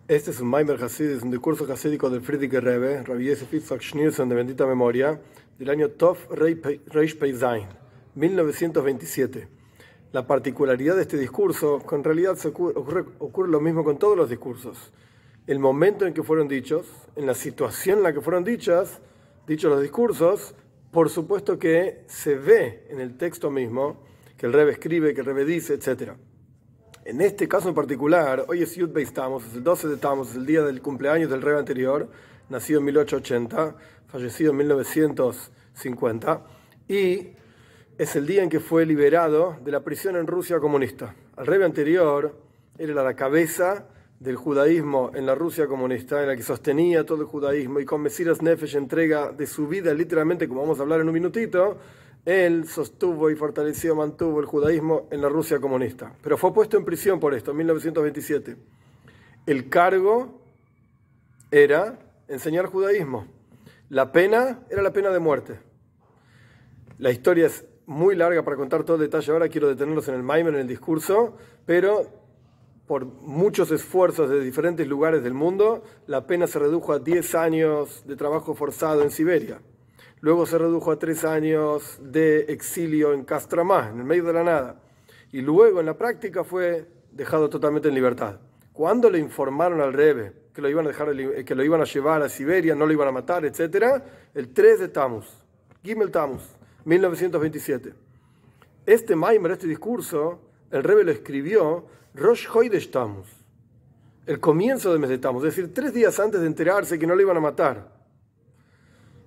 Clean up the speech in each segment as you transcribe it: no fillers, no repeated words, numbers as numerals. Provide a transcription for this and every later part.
Este es un Maimer Hasid, es un discurso hasídico del Frierdiker Rebbe, Rabbi Yosef Yitzhak Schneerson de bendita memoria, del año Tov Reish Pei Zayin, 1927. La particularidad de este discurso, que en realidad ocurre lo mismo con todos los discursos. El momento en que fueron dichos, en la situación en la que fueron dichos los discursos, por supuesto que se ve en el texto mismo, que el Rebbe escribe, que el Rebbe dice, etc. En este caso en particular, hoy es Yud Beis Tammuz, es el 12 de Tammuz, es el día del cumpleaños del Rebbe anterior, nacido en 1880, fallecido en 1950, y es el día en que fue liberado de la prisión en Rusia comunista. El Rebbe anterior era la cabeza del judaísmo en la Rusia comunista, en la que sostenía todo el judaísmo, y con Mesiras Nefesh, entrega de su vida, literalmente, como vamos a hablar en un minutito, él sostuvo y fortaleció, mantuvo el judaísmo en la Rusia comunista. Pero fue puesto en prisión por esto, en 1927. El cargo era enseñar judaísmo. La pena era la pena de muerte. La historia es muy larga para contar todo el detalle. Ahora quiero detenerlos en el Maimer, en el discurso, pero por muchos esfuerzos de diferentes lugares del mundo, la pena se redujo a 10 años de trabajo forzado en Siberia. Luego se redujo a 3 años de exilio en Kostromá, en el medio de la nada. Y luego, en la práctica, fue dejado totalmente en libertad. Cuando le informaron al Rebbe que lo iban a llevar a Siberia, no lo iban a matar, etc., el 3 de Tammuz, Gimel Tammuz, 1927. Este Maimer, este discurso, el Rebbe lo escribió Rosh Chodesh Tammuz, el comienzo del mes de Tammuz, es decir, 3 días antes de enterarse que no lo iban a matar.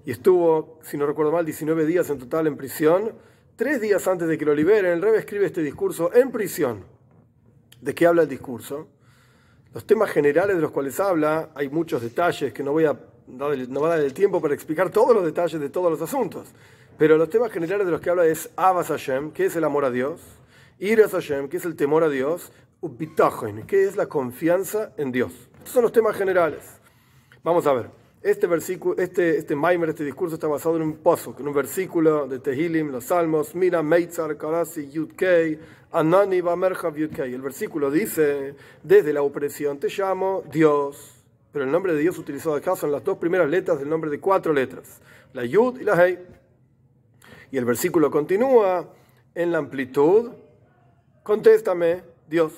Y estuvo, si no recuerdo mal, 19 días en total en prisión. 3 días antes de que lo liberen, el Rebbe escribe este discurso en prisión. ¿De qué habla el discurso? Los temas generales de los cuales habla, hay muchos detalles que no va a dar el tiempo para explicar todos los detalles de todos los asuntos. Pero los temas generales de los que habla es Avas Hashem, que es el amor a Dios, Iras Hashem, que es el temor a Dios, Ubitachon, que es la confianza en Dios. Estos son los temas generales. Vamos a ver. Este versículo, este Maimer, este discurso está basado en un pasuk, en un versículo de Tehilim, los Salmos, Mira, Meitzar, Karasi, Yudkei, Anani, Bamerjav, Yudkei. El versículo dice, desde la opresión te llamo Dios. Pero el nombre de Dios utilizado acá son las 2 primeras letras del nombre de 4 letras, la Yud y la Hei. Y el versículo continúa en la amplitud, contéstame, Dios.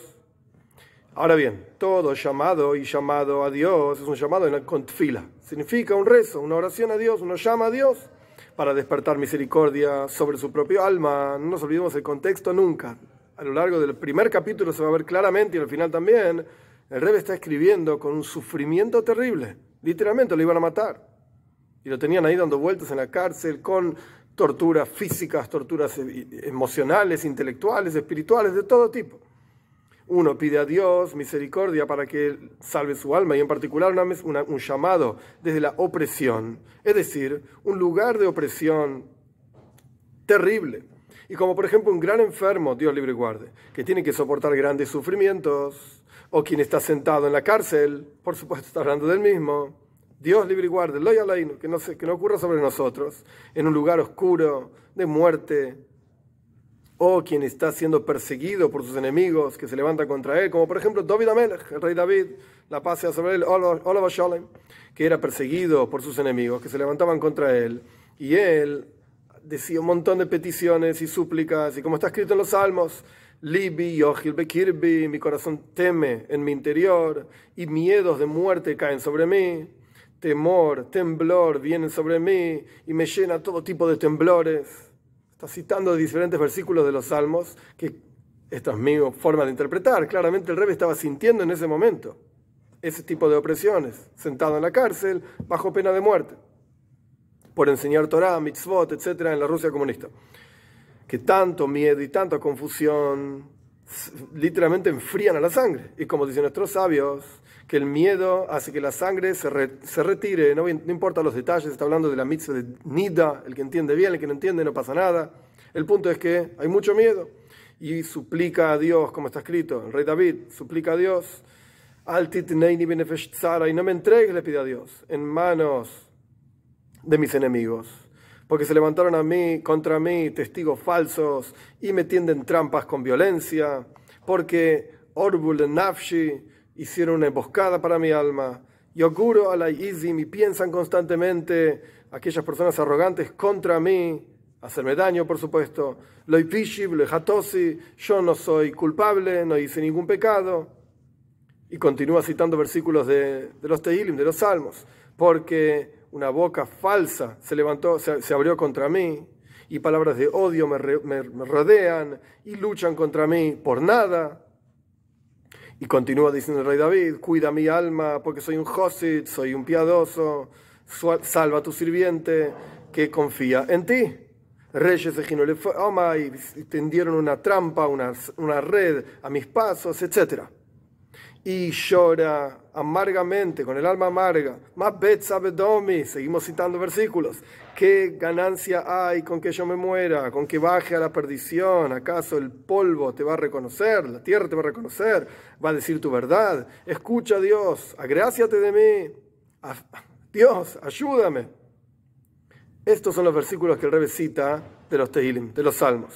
Ahora bien, todo llamado y llamado a Dios es un llamado con tfila. Significa un rezo, una oración a Dios, uno llama a Dios para despertar misericordia sobre su propio alma. No nos olvidemos el contexto nunca. A lo largo del primer capítulo se va a ver claramente, y al final también, el Rebbe está escribiendo con un sufrimiento terrible. Literalmente lo iban a matar. Y lo tenían ahí dando vueltas en la cárcel con torturas físicas, torturas emocionales, intelectuales, espirituales, de todo tipo. Uno pide a Dios misericordia para que salve su alma, y en particular un llamado desde la opresión, es decir, un lugar de opresión terrible. Y como por ejemplo un gran enfermo, Dios libre y guarde, que tiene que soportar grandes sufrimientos, o quien está sentado en la cárcel, por supuesto está hablando del mismo. Dios libre y guarde, lo yalainu, que no ocurra sobre nosotros, en un lugar oscuro, de muerte, o quien está siendo perseguido por sus enemigos, que se levantan contra él, como por ejemplo David Amelech, el rey David, la paz sea sobre él, Olav Shalom, que era perseguido por sus enemigos, que se levantaban contra él, y él decía un montón de peticiones y súplicas, y como está escrito en los Salmos, Libi, Yochil, Bekirbi, mi corazón teme en mi interior, y miedos de muerte caen sobre mí, temor, temblor vienen sobre mí, y me llena todo tipo de temblores. Está citando diferentes versículos de los Salmos, que esta es mi forma de interpretar. Claramente el Rebbe estaba sintiendo en ese momento ese tipo de opresiones, sentado en la cárcel, bajo pena de muerte, por enseñar Torah, mitzvot, etc. en la Rusia comunista. Que tanto miedo y tanta confusión literalmente enfrían a la sangre. Y como dicen nuestros sabios, que el miedo hace que la sangre se retire, no importa los detalles, está hablando de la mitzvah de Nida, el que entiende bien, el que no entiende no pasa nada. El punto es que hay mucho miedo, y suplica a Dios, como está escrito, el rey David suplica a Dios, Al titneini benefesh tzara, y no me entregues, le pide a Dios, en manos de mis enemigos, porque se levantaron contra mí testigos falsos y me tienden trampas con violencia, porque Orbul nafshi, hicieron una emboscada para mi alma. Yoguro alay izim, y piensan constantemente aquellas personas arrogantes contra mí, hacerme daño, por supuesto. Loy pishib, loy hatosi, yo no soy culpable, no hice ningún pecado. Y continúa citando versículos de los Tehilim, de los Salmos, porque una boca falsa se levantó, se abrió contra mí, y palabras de odio me rodean y luchan contra mí por nada. Y continúa diciendo el rey David, cuida mi alma porque soy un Josid, soy un piadoso, salva a tu sirviente que confía en ti. Reyes de Ginolefoma y tendieron una trampa, una red a mis pasos, etc. Y llora amargamente, con el alma amarga. Más Betzabedomi, seguimos citando versículos. ¿Qué ganancia hay con que yo me muera, con que baje a la perdición? ¿Acaso el polvo te va a reconocer, la tierra te va a reconocer, va a decir tu verdad? Escucha, Dios, agráciate de mí. Dios, ayúdame. Estos son los versículos que el Rebbe cita de los Tehilim, de los Salmos.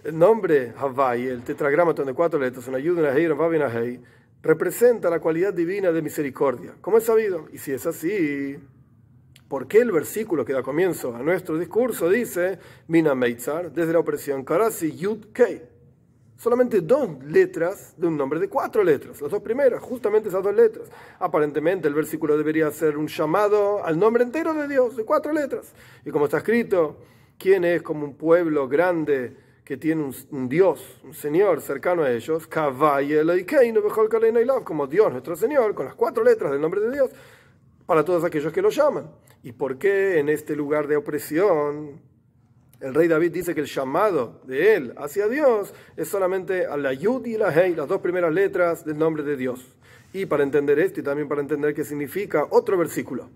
El nombre Havai, el tetragramaton de 4 letras, una yud, una hei, una vav y una hei, representa la cualidad divina de misericordia. ¿Cómo es sabido? Y si es así, ¿por qué el versículo que da comienzo a nuestro discurso dice Mina Meitzar, desde la opresión Karasi Yud Kei? Solamente 2 letras de un nombre de 4 letras, las 2 primeras, justamente esas 2 letras. Aparentemente el versículo debería ser un llamado al nombre entero de Dios, de 4 letras. Y como está escrito, ¿quién es como un pueblo grande que tiene un Dios, un Señor cercano a ellos? Como Dios, nuestro Señor, con las 4 letras del nombre de Dios, para todos aquellos que lo llaman. ¿Y por qué en este lugar de opresión el rey David dice que el llamado de él hacia Dios es solamente a la Yud y la Hei, las 2 primeras letras del nombre de Dios? Y para entender esto y también para entender qué significa otro versículo,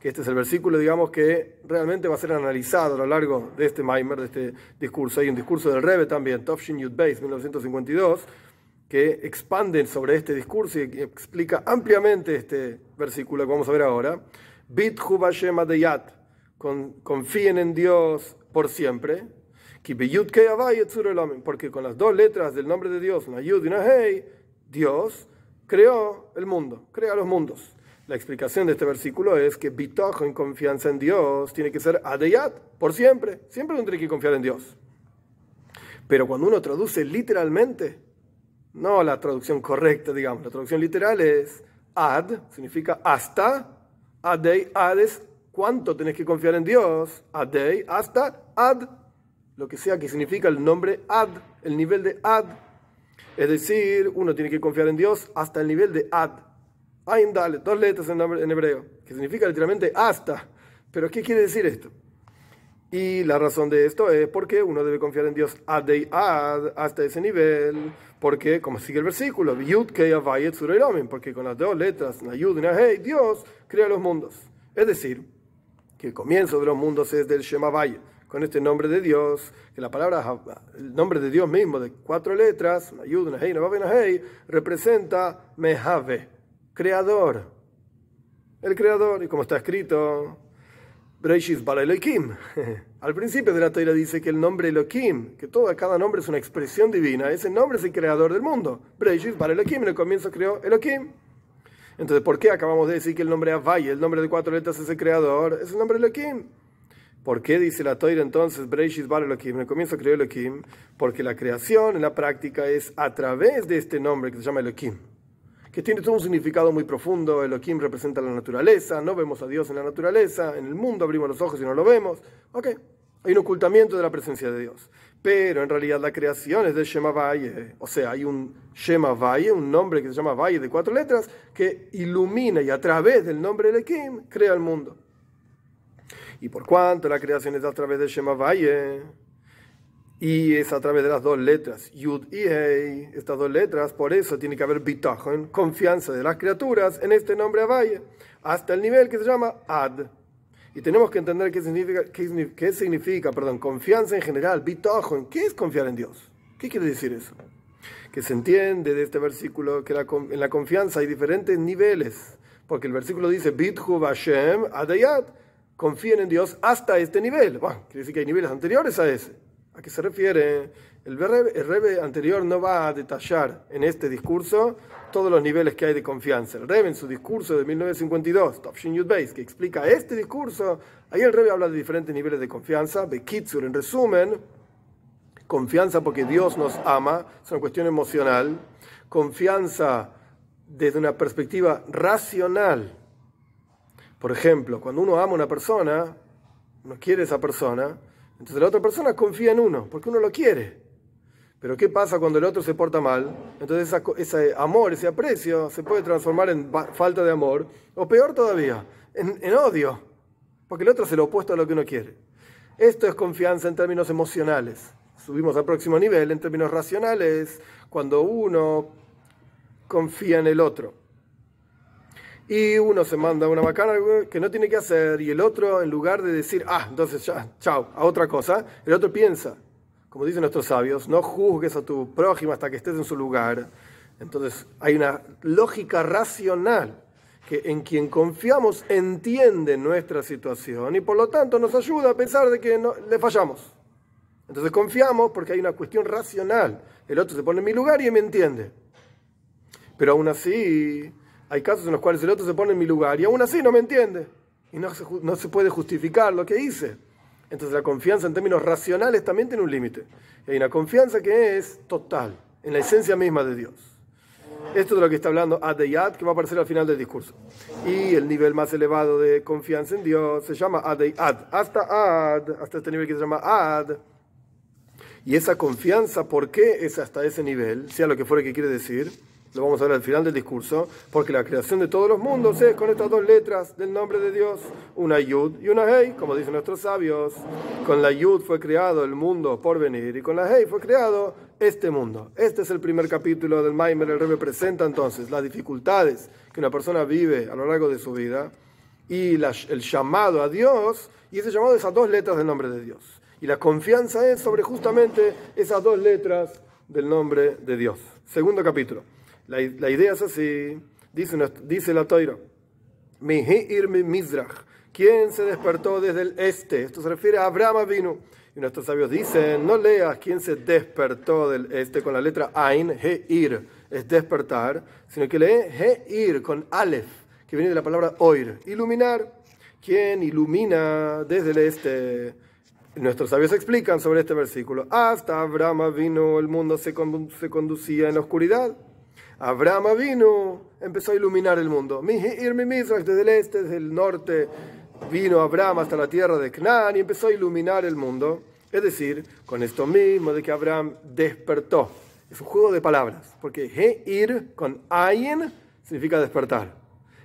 que este es el versículo, digamos, que realmente va a ser analizado a lo largo de este Maimer, de este discurso. Hay un discurso del Rebbe también, Tovshin Yud Beis, 1952, que expande sobre este discurso y explica ampliamente este versículo que vamos a ver ahora. Bitchu Bashem Adeyat, confíen en Dios por siempre, porque con las 2 letras del nombre de Dios, una Yud y una Hei, Dios creó el mundo, crea los mundos. La explicación de este versículo es que bitojo, en confianza en Dios, tiene que ser adeyat, por siempre. Siempre uno tiene que confiar en Dios. Pero cuando uno traduce literalmente, no la traducción correcta, digamos, la traducción literal es ad, significa hasta, adei, ad es cuánto tenés que confiar en Dios, adei, hasta, ad, lo que sea que significa el nombre ad, el nivel de ad. Es decir, uno tiene que confiar en Dios hasta el nivel de ad. Ain Dalet, 2 letras en hebreo, que significa literalmente hasta. Pero ¿qué quiere decir esto? Y la razón de esto es porque uno debe confiar en Dios adei ad, hasta ese nivel. Porque, como sigue el versículo, Yud Kei Havai Tzurei Lomin, porque con las 2 letras, una Yud y una Hei, Dios crea los mundos. Es decir, que el comienzo de los mundos es del Shem Havai, con este nombre de Dios, que la palabra, el nombre de Dios mismo, de 4 letras, una Yud, una Hei, una Vav y una Hei, representa Mehave, creador, el creador. Y como está escrito, Breishis bara Elohim, al principio de la Torá dice que el nombre Elohim, que cada nombre es una expresión divina, ese nombre es el creador del mundo. Breishis bara Elohim, en el comienzo creó Elohim. Entonces, ¿por qué acabamos de decir que el nombre Havai, el nombre de 4 letras, es el creador? Es el nombre Elohim. ¿Por qué dice la Torá entonces Breishis bara Elohim, en el comienzo creó Elohim? Porque la creación en la práctica es a través de este nombre que se llama Elohim, que tiene todo un significado muy profundo. Elohim representa la naturaleza, no vemos a Dios en la naturaleza, en el mundo abrimos los ojos y no lo vemos. Ok, hay un ocultamiento de la presencia de Dios. Pero en realidad la creación es del Shem Havai, o sea, hay un Shem Havai, un nombre que se llama Havai de 4 letras, que ilumina y a través del nombre Elohim crea el mundo. Y por cuanto la creación es a través del Shem Havai, y es a través de las 2 letras, Yud y Hei, estas 2 letras, por eso tiene que haber bitachon, confianza de las criaturas en este nombre Havai, hasta el nivel que se llama Ad. Y tenemos que entender qué significa, confianza en general, bitachon. ¿Qué es confiar en Dios? ¿Qué quiere decir eso? Que se entiende de este versículo que en la confianza hay diferentes niveles, porque el versículo dice, Bitchu Vashem Adayat, confíen en Dios hasta este nivel. Bueno, quiere decir que hay niveles anteriores a ese. ¿A qué se refiere? El Rebbe anterior no va a detallar en este discurso todos los niveles que hay de confianza. El Rebbe en su discurso de 1952, Tafshin Yud Beis, que explica este discurso, ahí el Rebbe habla de diferentes niveles de confianza. Bekitsur, en resumen, confianza porque Dios nos ama, es una cuestión emocional. Confianza desde una perspectiva racional. Por ejemplo, cuando uno ama a una persona, uno quiere a esa persona, entonces la otra persona confía en uno, porque uno lo quiere. Pero ¿qué pasa cuando el otro se porta mal? Entonces ese amor, ese aprecio, se puede transformar en falta de amor, o peor todavía, en odio, porque el otro es el opuesto a lo que uno quiere. Esto es confianza en términos emocionales. Subimos al próximo nivel, en términos racionales, cuando uno confía en el otro. Y uno se manda una macana que no tiene que hacer, y el otro, en lugar de decir, entonces ya, chao, a otra cosa, el otro piensa, como dicen nuestros sabios, no juzgues a tu prójimo hasta que estés en su lugar. Entonces hay una lógica racional que en quien confiamos entiende nuestra situación y por lo tanto nos ayuda a pesar de que le fallamos. Entonces confiamos porque hay una cuestión racional. El otro se pone en mi lugar y me entiende. Pero aún así, hay casos en los cuales el otro se pone en mi lugar y aún así no me entiende. Y no se puede justificar lo que hice. Entonces la confianza en términos racionales también tiene un límite. Hay una confianza que es total, en la esencia misma de Dios. Esto es de lo que está hablando Adeyat, que va a aparecer al final del discurso. Y el nivel más elevado de confianza en Dios se llama Adeyat. Hasta este nivel que se llama Ad. Y esa confianza, ¿por qué es hasta ese nivel? Sea lo que fuera que quiere decir. Lo vamos a ver al final del discurso, porque la creación de todos los mundos es con estas dos letras del nombre de Dios, una Yud y una Hei, como dicen nuestros sabios. Con la Yud fue creado el mundo por venir y con la Hei fue creado este mundo. Este es el primer capítulo del Maimer. El Rebbe presenta entonces las dificultades que una persona vive a lo largo de su vida y el llamado a Dios, y ese llamado es a dos letras del nombre de Dios. Y la confianza es sobre justamente esas dos letras del nombre de Dios. Segundo capítulo. La idea es así, dice la Toira, Mihiir mi Mizrach, ¿quién se despertó desde el este? Esto se refiere a Abraham Avinu. Y nuestros sabios dicen, no leas quién se despertó del este con la letra Ain, Heir, es despertar, sino que lee Heir con Aleph, que viene de la palabra Oir, iluminar. ¿Quién ilumina desde el este? Nuestros sabios explican sobre este versículo, hasta Abraham vino, el mundo se conducía en la oscuridad. Abraham vino, empezó a iluminar el mundo. Mihiir mi Mizrach, desde el este, desde el norte, vino Abraham hasta la tierra de Canaán y empezó a iluminar el mundo. Es decir, con esto mismo de que Abraham despertó. Es un juego de palabras, porque Heir con Ayin significa despertar.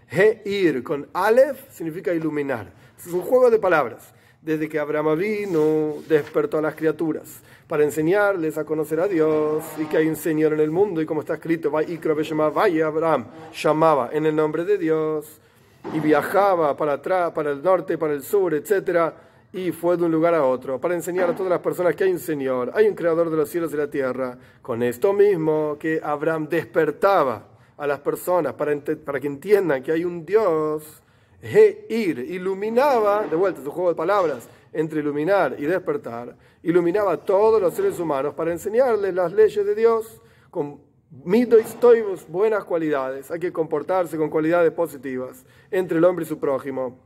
Heir con Aleph significa iluminar. Es un juego de palabras. Desde que Abraham vino, despertó a las criaturas para enseñarles a conocer a Dios y que hay un Señor en el mundo, y como está escrito, vaya Abraham, llamaba en el nombre de Dios y viajaba para atrás, para el norte, para el sur, etc. Y fue de un lugar a otro para enseñar a todas las personas que hay un Señor, hay un Creador de los cielos y la tierra. Con esto mismo que Abraham despertaba a las personas para que entiendan que hay un Dios, Heir, iluminaba, de vuelta, es un juego de palabras, entre iluminar y despertar, iluminaba a todos los seres humanos para enseñarles las leyes de Dios con midos toivos, buenas cualidades. Hay que comportarse con cualidades positivas entre el hombre y su prójimo.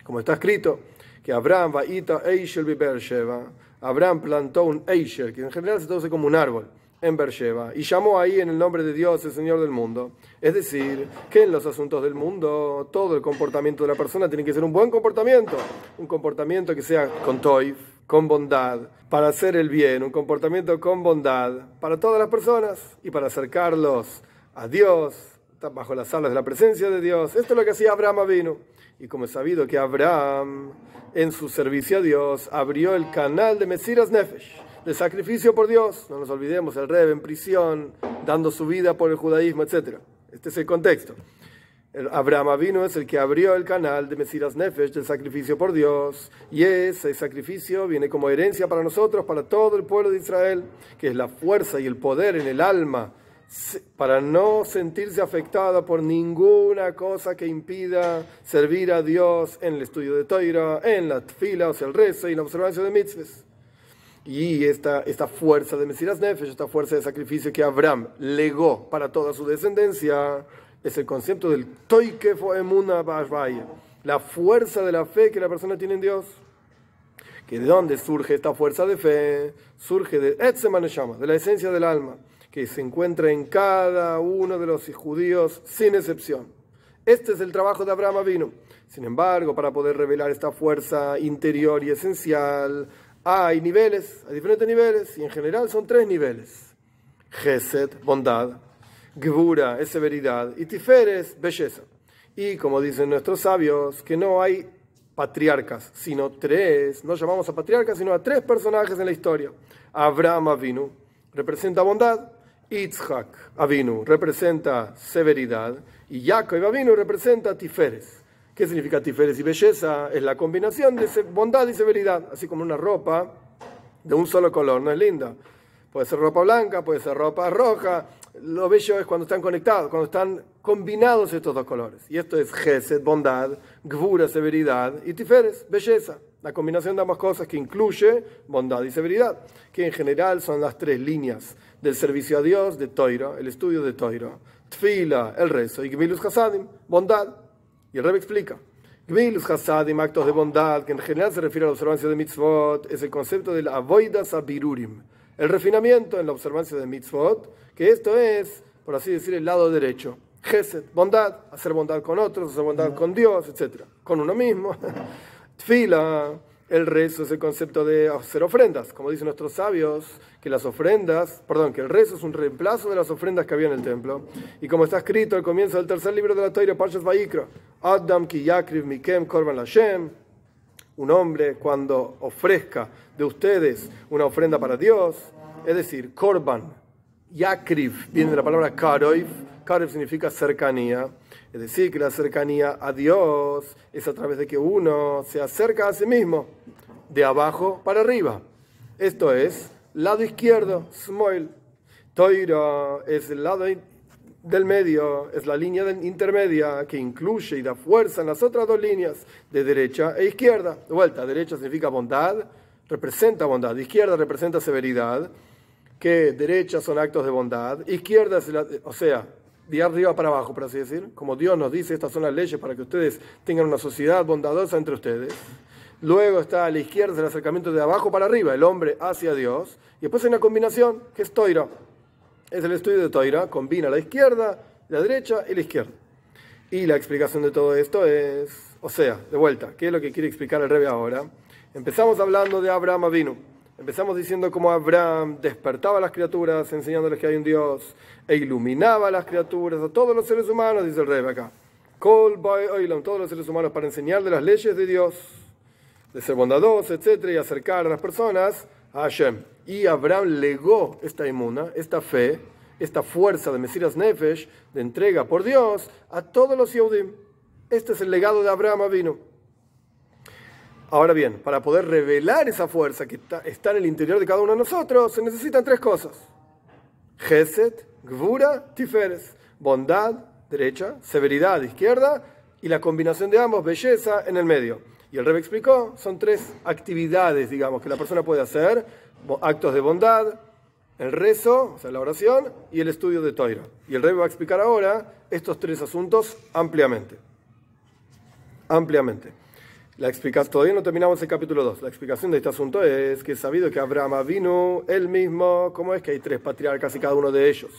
Como está escrito, que Abraham va'ita Eishel bi Beersheba, Abraham plantó un Eishel, que en general se traduce como un árbol, en Beersheba, y llamó ahí en el nombre de Dios, el Señor del mundo. Es decir, que en los asuntos del mundo, todo el comportamiento de la persona tiene que ser un buen comportamiento, un comportamiento que sea con toif, con bondad, para hacer el bien, un comportamiento con bondad para todas las personas y para acercarlos a Dios, bajo las alas de la presencia de Dios. Esto es lo que hacía Abraham Avinu. Y como es sabido que Abraham, en su servicio a Dios, abrió el canal de Mesiras Nefesh, de sacrificio por Dios. No nos olvidemos, el Rebbe en prisión, dando su vida por el judaísmo, etc. Este es el contexto. Abraham Avinu es el que abrió el canal de Mesiras Nefesh, del sacrificio por Dios, y ese sacrificio viene como herencia para nosotros, para todo el pueblo de Israel, que es la fuerza y el poder en el alma para no sentirse afectada por ninguna cosa que impida servir a Dios en el estudio de Toira, en la tfila, o sea, el rezo y la observancia de mitzvahs. Y esta fuerza de Mesiras Nefesh, esta fuerza de sacrificio que Abraham legó para toda su descendencia, es el concepto del Toikef o Emuna Bashvaya, la fuerza de la fe que la persona tiene en Dios. ¿Que de dónde surge esta fuerza de fe? Surge de Etzem HaNeshama, de la esencia del alma, que se encuentra en cada uno de los judíos sin excepción. Este es el trabajo de Abraham Avinu. Sin embargo, para poder revelar esta fuerza interior y esencial, hay niveles, hay diferentes niveles, y en general son 3 niveles. Gesed, bondad; Gvura, es severidad; y Tiferes, belleza. Y como dicen nuestros sabios, que no hay patriarcas, sino 3, no llamamos a patriarcas, sino a 3 personajes en la historia. Abraham Avinu representa bondad, Yitzhak Avinu representa severidad, y Jacob Avinu representa Tiferes. ¿Qué significa Tiferes y belleza? Es la combinación de bondad y severidad, así como una ropa de un solo color, no es linda. Puede ser ropa blanca, puede ser ropa roja. Lo bello es cuando están conectados, cuando están combinados estos 2 colores. Y esto es Gesed, bondad; Gvura, severidad; y Tiferes, belleza. La combinación de ambas cosas que incluye bondad y severidad, que en general son las 3 líneas del servicio a Dios de Toira, el estudio de Toira. Tfila, el rezo; y Gmilus Hasadim, bondad. Y el Rebbe explica: Gmilus Hasadim, actos de bondad, que en general se refiere a la observancia de mitzvot, es el concepto del avoidas abirurim, el refinamiento en la observancia de mitzvot, que esto es, por así decir, el lado derecho. Gesed, bondad, hacer bondad con otros, hacer bondad con Dios, etc. Con uno mismo. Tfila, el rezo, es el concepto de hacer ofrendas. Como dicen nuestros sabios, que que el rezo es un reemplazo de las ofrendas que había en el templo. Y como está escrito al comienzo del 3er libro de la Torah, Parshas Vayikra, Adam ki yakriv mikem korban Lashem, un hombre cuando ofrezca de ustedes una ofrenda para Dios, es decir, korban, yakriv, viene de la palabra karoiv. Karev significa cercanía, es decir, que la cercanía a Dios es a través de que uno se acerca a sí mismo, de abajo para arriba. Esto es, lado izquierdo, Smoil. Toira es el lado del medio, es la línea intermedia que incluye y da fuerza en las otras 2 líneas, de derecha e izquierda. De vuelta, derecha significa bondad, representa bondad; izquierda representa severidad, que derecha son actos de bondad; izquierda es de arriba para abajo, por así decir. Como Dios nos dice, estas son las leyes para que ustedes tengan una sociedad bondadosa entre ustedes. Luego está a la izquierda el acercamiento de abajo para arriba, el hombre hacia Dios. Y después hay una combinación que es Toira. Es el estudio de Toira, combina la izquierda, la derecha y la izquierda. Y la explicación de todo esto es, de vuelta, ¿qué es lo que quiere explicar el Rebbe ahora? Empezamos hablando de Abraham Avinu. Empezamos diciendo cómo Abraham despertaba a las criaturas, enseñándoles que hay un Dios, e iluminaba a las criaturas, a todos los seres humanos, dice el Rebbe acá. Kol Bai Oilam, todos los seres humanos, para enseñar de las leyes de Dios, de ser bondadosos, etc., y acercar a las personas a Hashem. Y Abraham legó esta emuna, esta fe, esta fuerza de Mesiras Nefesh, de entrega por Dios, a todos los Yehudim. Este es el legado de Abraham Avinu. Ahora bien, para poder revelar esa fuerza que está en el interior de cada uno de nosotros, se necesitan 3 cosas. Gesed, Gvura, Tiferes. Bondad, derecha; severidad, izquierda; y la combinación de ambos, belleza, en el medio. Y el Rebbe explicó, son 3 actividades, digamos, que la persona puede hacer: actos de bondad, el rezo, la oración, y el estudio de Toira. Y el Rebbe va a explicar ahora estos 3 asuntos ampliamente. Todavía no terminamos el capítulo 2. La explicación de este asunto es que es sabido que Abraham vino él mismo, ¿cómo es que hay 3 patriarcas y cada uno de ellos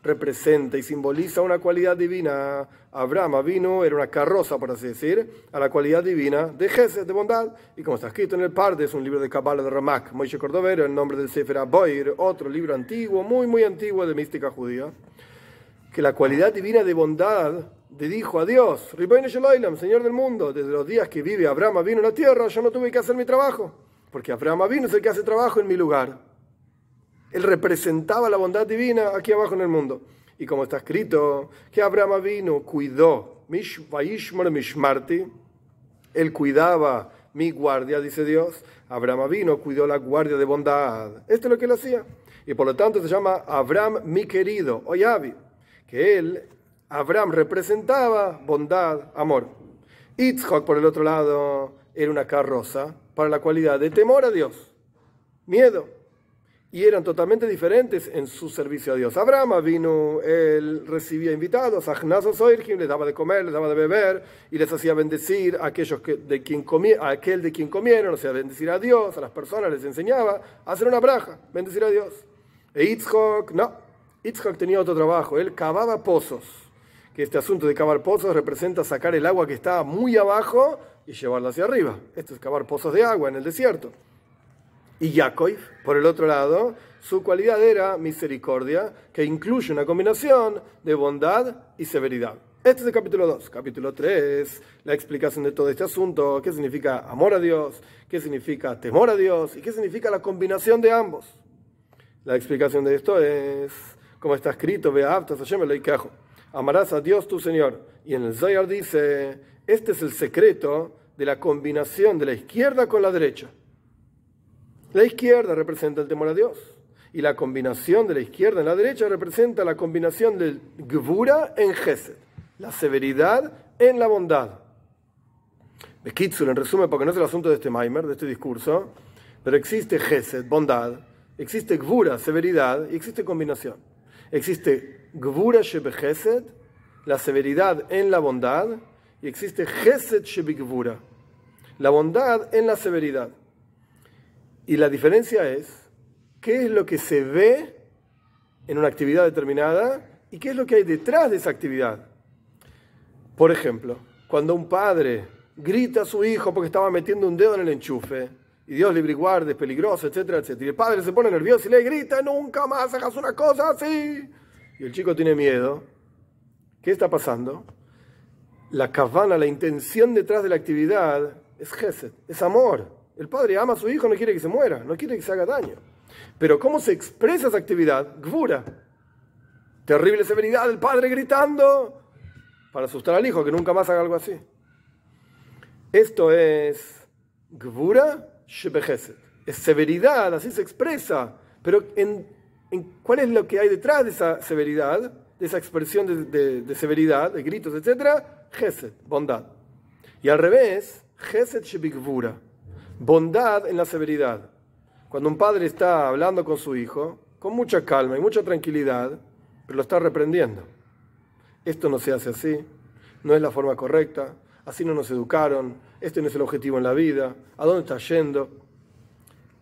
representa y simboliza una cualidad divina? Abraham vino, era una carroza, por así decir, a la cualidad divina de Gesed, de bondad. Y como está escrito en el Pardes, un libro de Kabbalah de Ramak, Moishe Cordovero, el nombre del Sefer HaBoir, otro libro antiguo, muy, muy antiguo de mística judía, que la cualidad divina de bondad le dijo a Dios: Ribono shel olam, Señor del mundo, desde los días que vive Abraham vino en la tierra, yo no tuve que hacer mi trabajo, porque Abraham vino es el que hace trabajo en mi lugar. Él representaba la bondad divina aquí abajo en el mundo. Y como está escrito, que Abraham vino, cuidó, Vayishmor Mishmarti, él cuidaba mi guardia, dice Dios. Abraham vino, cuidó la guardia de bondad. Esto es lo que él hacía. Y por lo tanto se llama Abraham mi querido, o Yavi, que Abraham representaba bondad, amor. Yitzhak, por el otro lado, era una carroza para la cualidad de temor a Dios. miedo. Y eran totalmente diferentes en su servicio a Dios. Abraham vino, él recibía invitados, a les daba de comer, les daba de beber, y les hacía bendecir a aquel de quien comieron, o sea, bendecir a Dios, a las personas, les enseñaba a hacer una braja, bendecir a Dios. E Yitzhak, no, Yitzhak tenía otro trabajo, él cavaba pozos, que este asunto de cavar pozos representa sacar el agua que estaba muy abajo y llevarla hacia arriba. Esto es cavar pozos de agua en el desierto. Y Jacob, por el otro lado, su cualidad era misericordia, que incluye una combinación de bondad y severidad. Este es el capítulo 2. Capítulo 3, la explicación de todo este asunto, qué significa amor a Dios, qué significa temor a Dios y qué significa la combinación de ambos. La explicación de esto es, como está escrito, amarás a Dios tu Señor. Y en el Zohar dice, este es el secreto de la combinación de la izquierda con la derecha. La izquierda representa el temor a Dios. Y la combinación de la izquierda en la derecha representa la combinación del Gvura en Gesed. La severidad en la bondad. Bekitsul, en resumen, porque no es el asunto de este Maimer, de este discurso, pero existe Gesed, bondad, existe Gvura, severidad, y existe combinación. Existe Gvura shebe Gesed, la severidad en la bondad, y existe Gesed shebe Gvura, la bondad en la severidad. Y la diferencia es qué es lo que se ve en una actividad determinada y qué es lo que hay detrás de esa actividad. Por ejemplo, cuando un padre grita a su hijo porque estaba metiendo un dedo en el enchufe, y Dios libre y guarde, es peligroso, etcétera, etcétera, y el padre se pone nervioso y le grita, nunca más hagas una cosa así, y el chico tiene miedo, ¿qué está pasando? La kavana, la intención detrás de la actividad es gesed, es amor. El padre ama a su hijo, no quiere que se muera, no quiere que se haga daño. Pero ¿cómo se expresa esa actividad? Gvura. Terrible severidad del padre gritando para asustar al hijo, que nunca más haga algo así. Esto es Gvura shebe Gesed. Es severidad, así se expresa. Pero ¿cuál es lo que hay detrás de esa severidad, de esa expresión de severidad, de gritos, etcétera? Gesed, bondad. Y al revés, Gesed shebe Gvura. Bondad en la severidad. Cuando un padre está hablando con su hijo, con mucha calma y mucha tranquilidad, pero lo está reprendiendo. Esto no se hace así, no es la forma correcta, así no nos educaron, este no es el objetivo en la vida, ¿a dónde está yendo?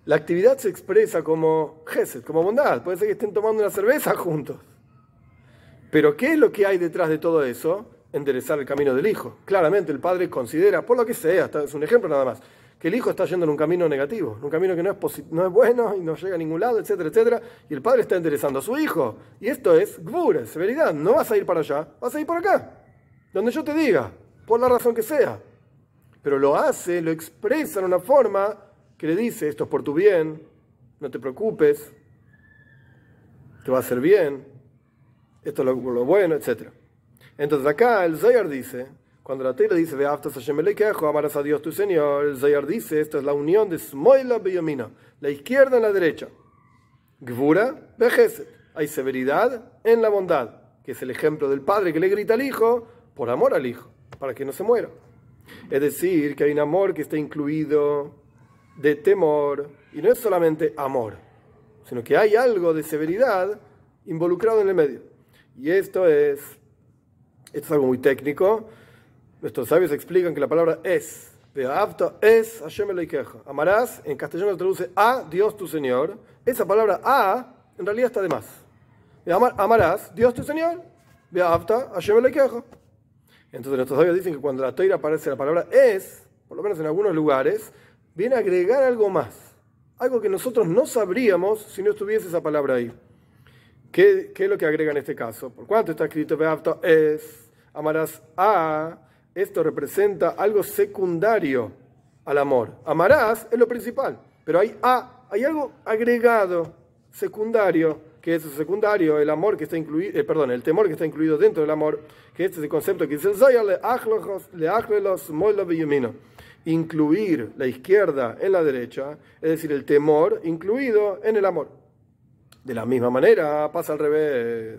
La actividad se expresa como gesed, como bondad. Puede ser que estén tomando una cerveza juntos. Pero ¿qué es lo que hay detrás de todo eso? Enderezar el camino del hijo. Claramente el padre considera, por lo que sea, es un ejemplo nada más, que el hijo está yendo en un camino negativo, en un camino que no es bueno y no llega a ningún lado, etcétera, etcétera, y el padre está enderezando a su hijo. Y esto es gvura, severidad. No vas a ir para allá, vas a ir por acá, donde yo te diga, por la razón que sea. Pero lo hace, lo expresa de una forma que le dice, esto es por tu bien, no te preocupes, te va a hacer bien, esto es lo bueno, etcétera. Entonces acá el Zohar dice, cuando la Torá dice, amarás a Dios tu Señor, el Zohar dice, esto es la unión de Smoila beyamina, la izquierda en la derecha. Gvura begesed, hay severidad en la bondad, que es el ejemplo del padre que le grita al hijo, por amor al hijo, para que no se muera. Es decir, que hay un amor que está incluido de temor, y no es solamente amor, sino que hay algo de severidad involucrado en el medio. Y esto es algo muy técnico. Nuestros sabios explican que la palabra es, es Hashem Elokeja. Amarás, en castellano se traduce a Dios tu Señor. Esa palabra a, en realidad está de más. Amarás, Dios tu Señor, Hashem Elokeja. Entonces nuestros sabios dicen que cuando la Torá aparece la palabra es, por lo menos en algunos lugares, viene a agregar algo más. Algo que nosotros no sabríamos si no estuviese esa palabra ahí. ¿Qué es lo que agrega en este caso? Por cuanto está escrito es, amarás a, esto representa algo secundario al amor. Amarás es lo principal, pero hay hay algo agregado, secundario, que es secundario, el amor que está incluido, el temor que está incluido dentro del amor, que este es el concepto que dice el Zohar, incluir la izquierda en la derecha, es decir, el temor incluido en el amor. De la misma manera pasa al revés.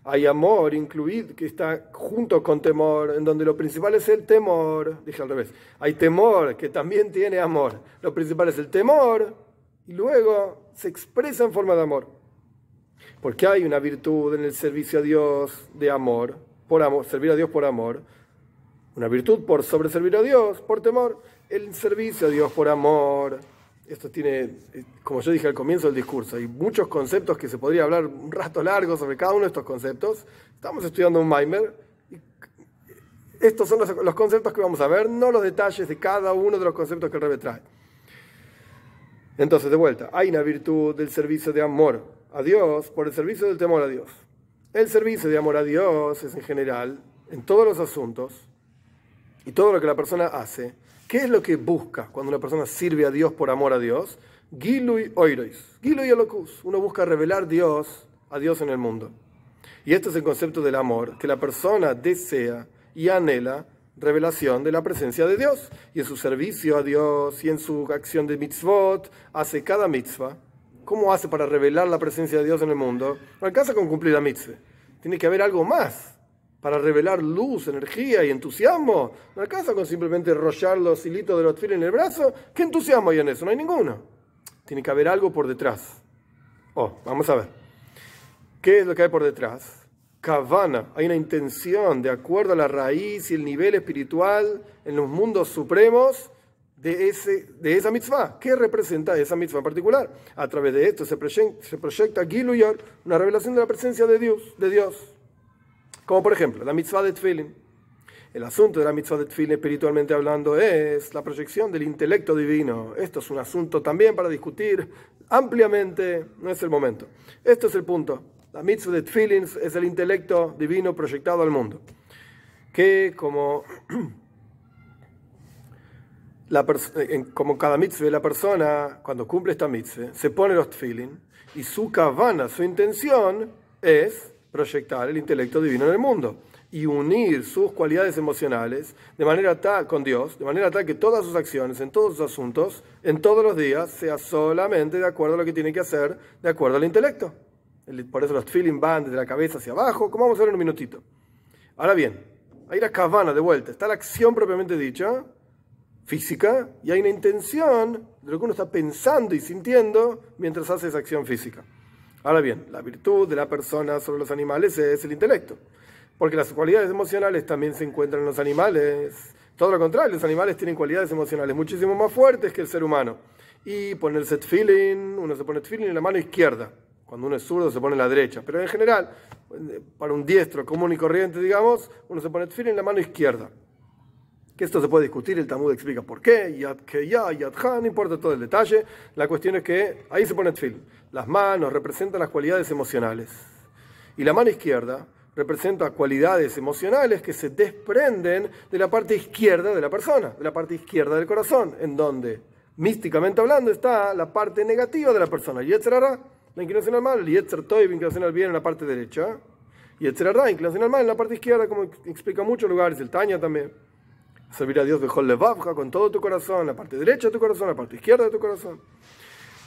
Hay amor incluido que está junto con temor, en donde lo principal es el temor. Dije al revés. Hay temor que también tiene amor. Lo principal es el temor y luego se expresa en forma de amor. Porque hay una virtud en el servicio a Dios de amor, por amor, servir a Dios por amor, una virtud por sobre servir a Dios por temor, el servicio a Dios por amor. Esto tiene, como yo dije al comienzo del discurso, hay muchos conceptos que se podría hablar un rato largo sobre cada uno de estos conceptos. Estamos estudiando un Maimer y estos son los conceptos que vamos a ver, no los detalles de cada uno de los conceptos que el Rebbe trae. Entonces, de vuelta, hay una virtud del servicio de amor a Dios por el servicio del temor a Dios. El servicio de amor a Dios es en general, en todos los asuntos y todo lo que la persona hace. ¿Qué es lo que busca cuando una persona sirve a Dios por amor a Dios? Gilui oiros, Gilui elokus. Uno busca revelar a Dios en el mundo. Y este es el concepto del amor, que la persona desea y anhela revelación de la presencia de Dios. Y en su servicio a Dios y en su acción de mitzvot, hace cada mitzvah. ¿Cómo hace para revelar la presencia de Dios en el mundo? No alcanza con cumplir la mitzvah. Tiene que haber algo más para revelar luz, energía y entusiasmo. No alcanza con simplemente enrollar los hilitos de los tefilín en el brazo. ¿Qué entusiasmo hay en eso? No hay ninguno. Tiene que haber algo por detrás. Vamos a ver. ¿Qué es lo que hay por detrás? Kavana, hay una intención de acuerdo a la raíz y el nivel espiritual en los mundos supremos de esa mitzvah. ¿Qué representa esa mitzvah en particular? A través de esto se proyecta Giluyot, una revelación de la presencia de Dios. Como por ejemplo, la mitzvah de Tefilin. El asunto de la mitzvah de Tefilin, espiritualmente hablando, es la proyección del intelecto divino. Esto es un asunto también para discutir ampliamente, no es el momento. Esto es el punto. La mitzvah de Tefilin es el intelecto divino proyectado al mundo. Que como cada mitzvah, la persona, cuando cumple esta mitzvah, se pone los Tefilin y su kavana, su intención es proyectar el intelecto divino en el mundo y unir sus cualidades emocionales de manera tal con Dios, de manera tal que todas sus acciones, en todos sus asuntos, en todos los días, sea solamente de acuerdo a lo que tiene que hacer, de acuerdo al intelecto. Por eso los tefilin van desde la cabeza hacia abajo, como vamos a ver en un minutito. Ahora bien, hay la kavana de vuelta, está la acción propiamente dicha, física, y hay una intención de lo que uno está pensando y sintiendo mientras hace esa acción física. Ahora bien, la virtud de la persona sobre los animales es el intelecto, porque las cualidades emocionales también se encuentran en los animales. Todo lo contrario, los animales tienen cualidades emocionales muchísimo más fuertes que el ser humano. Y ponerse tefilin, uno se pone tefilin en la mano izquierda. Cuando uno es zurdo se pone en la derecha. Pero en general, para un diestro común y corriente, digamos, uno se pone tefilin en la mano izquierda. Que esto se puede discutir, el Talmud explica por qué, Yad Ha, no importa todo el detalle. La cuestión es que ahí se pone tefilin. Las manos representan las cualidades emocionales. Y la mano izquierda representa cualidades emocionales que se desprenden de la parte izquierda de la persona, de la parte izquierda del corazón, en donde, místicamente hablando, está la parte negativa de la persona. Yetzer Hara, la inclinación al mal, el Yetzer Toiv, inclinación al bien en la parte derecha, y Yetzer Hara, inclinación al mal en la parte izquierda, como explica en muchos lugares, el Tanya también. Servir a Dios bechol levavcha, con todo tu corazón, la parte derecha de tu corazón, la parte izquierda de tu corazón.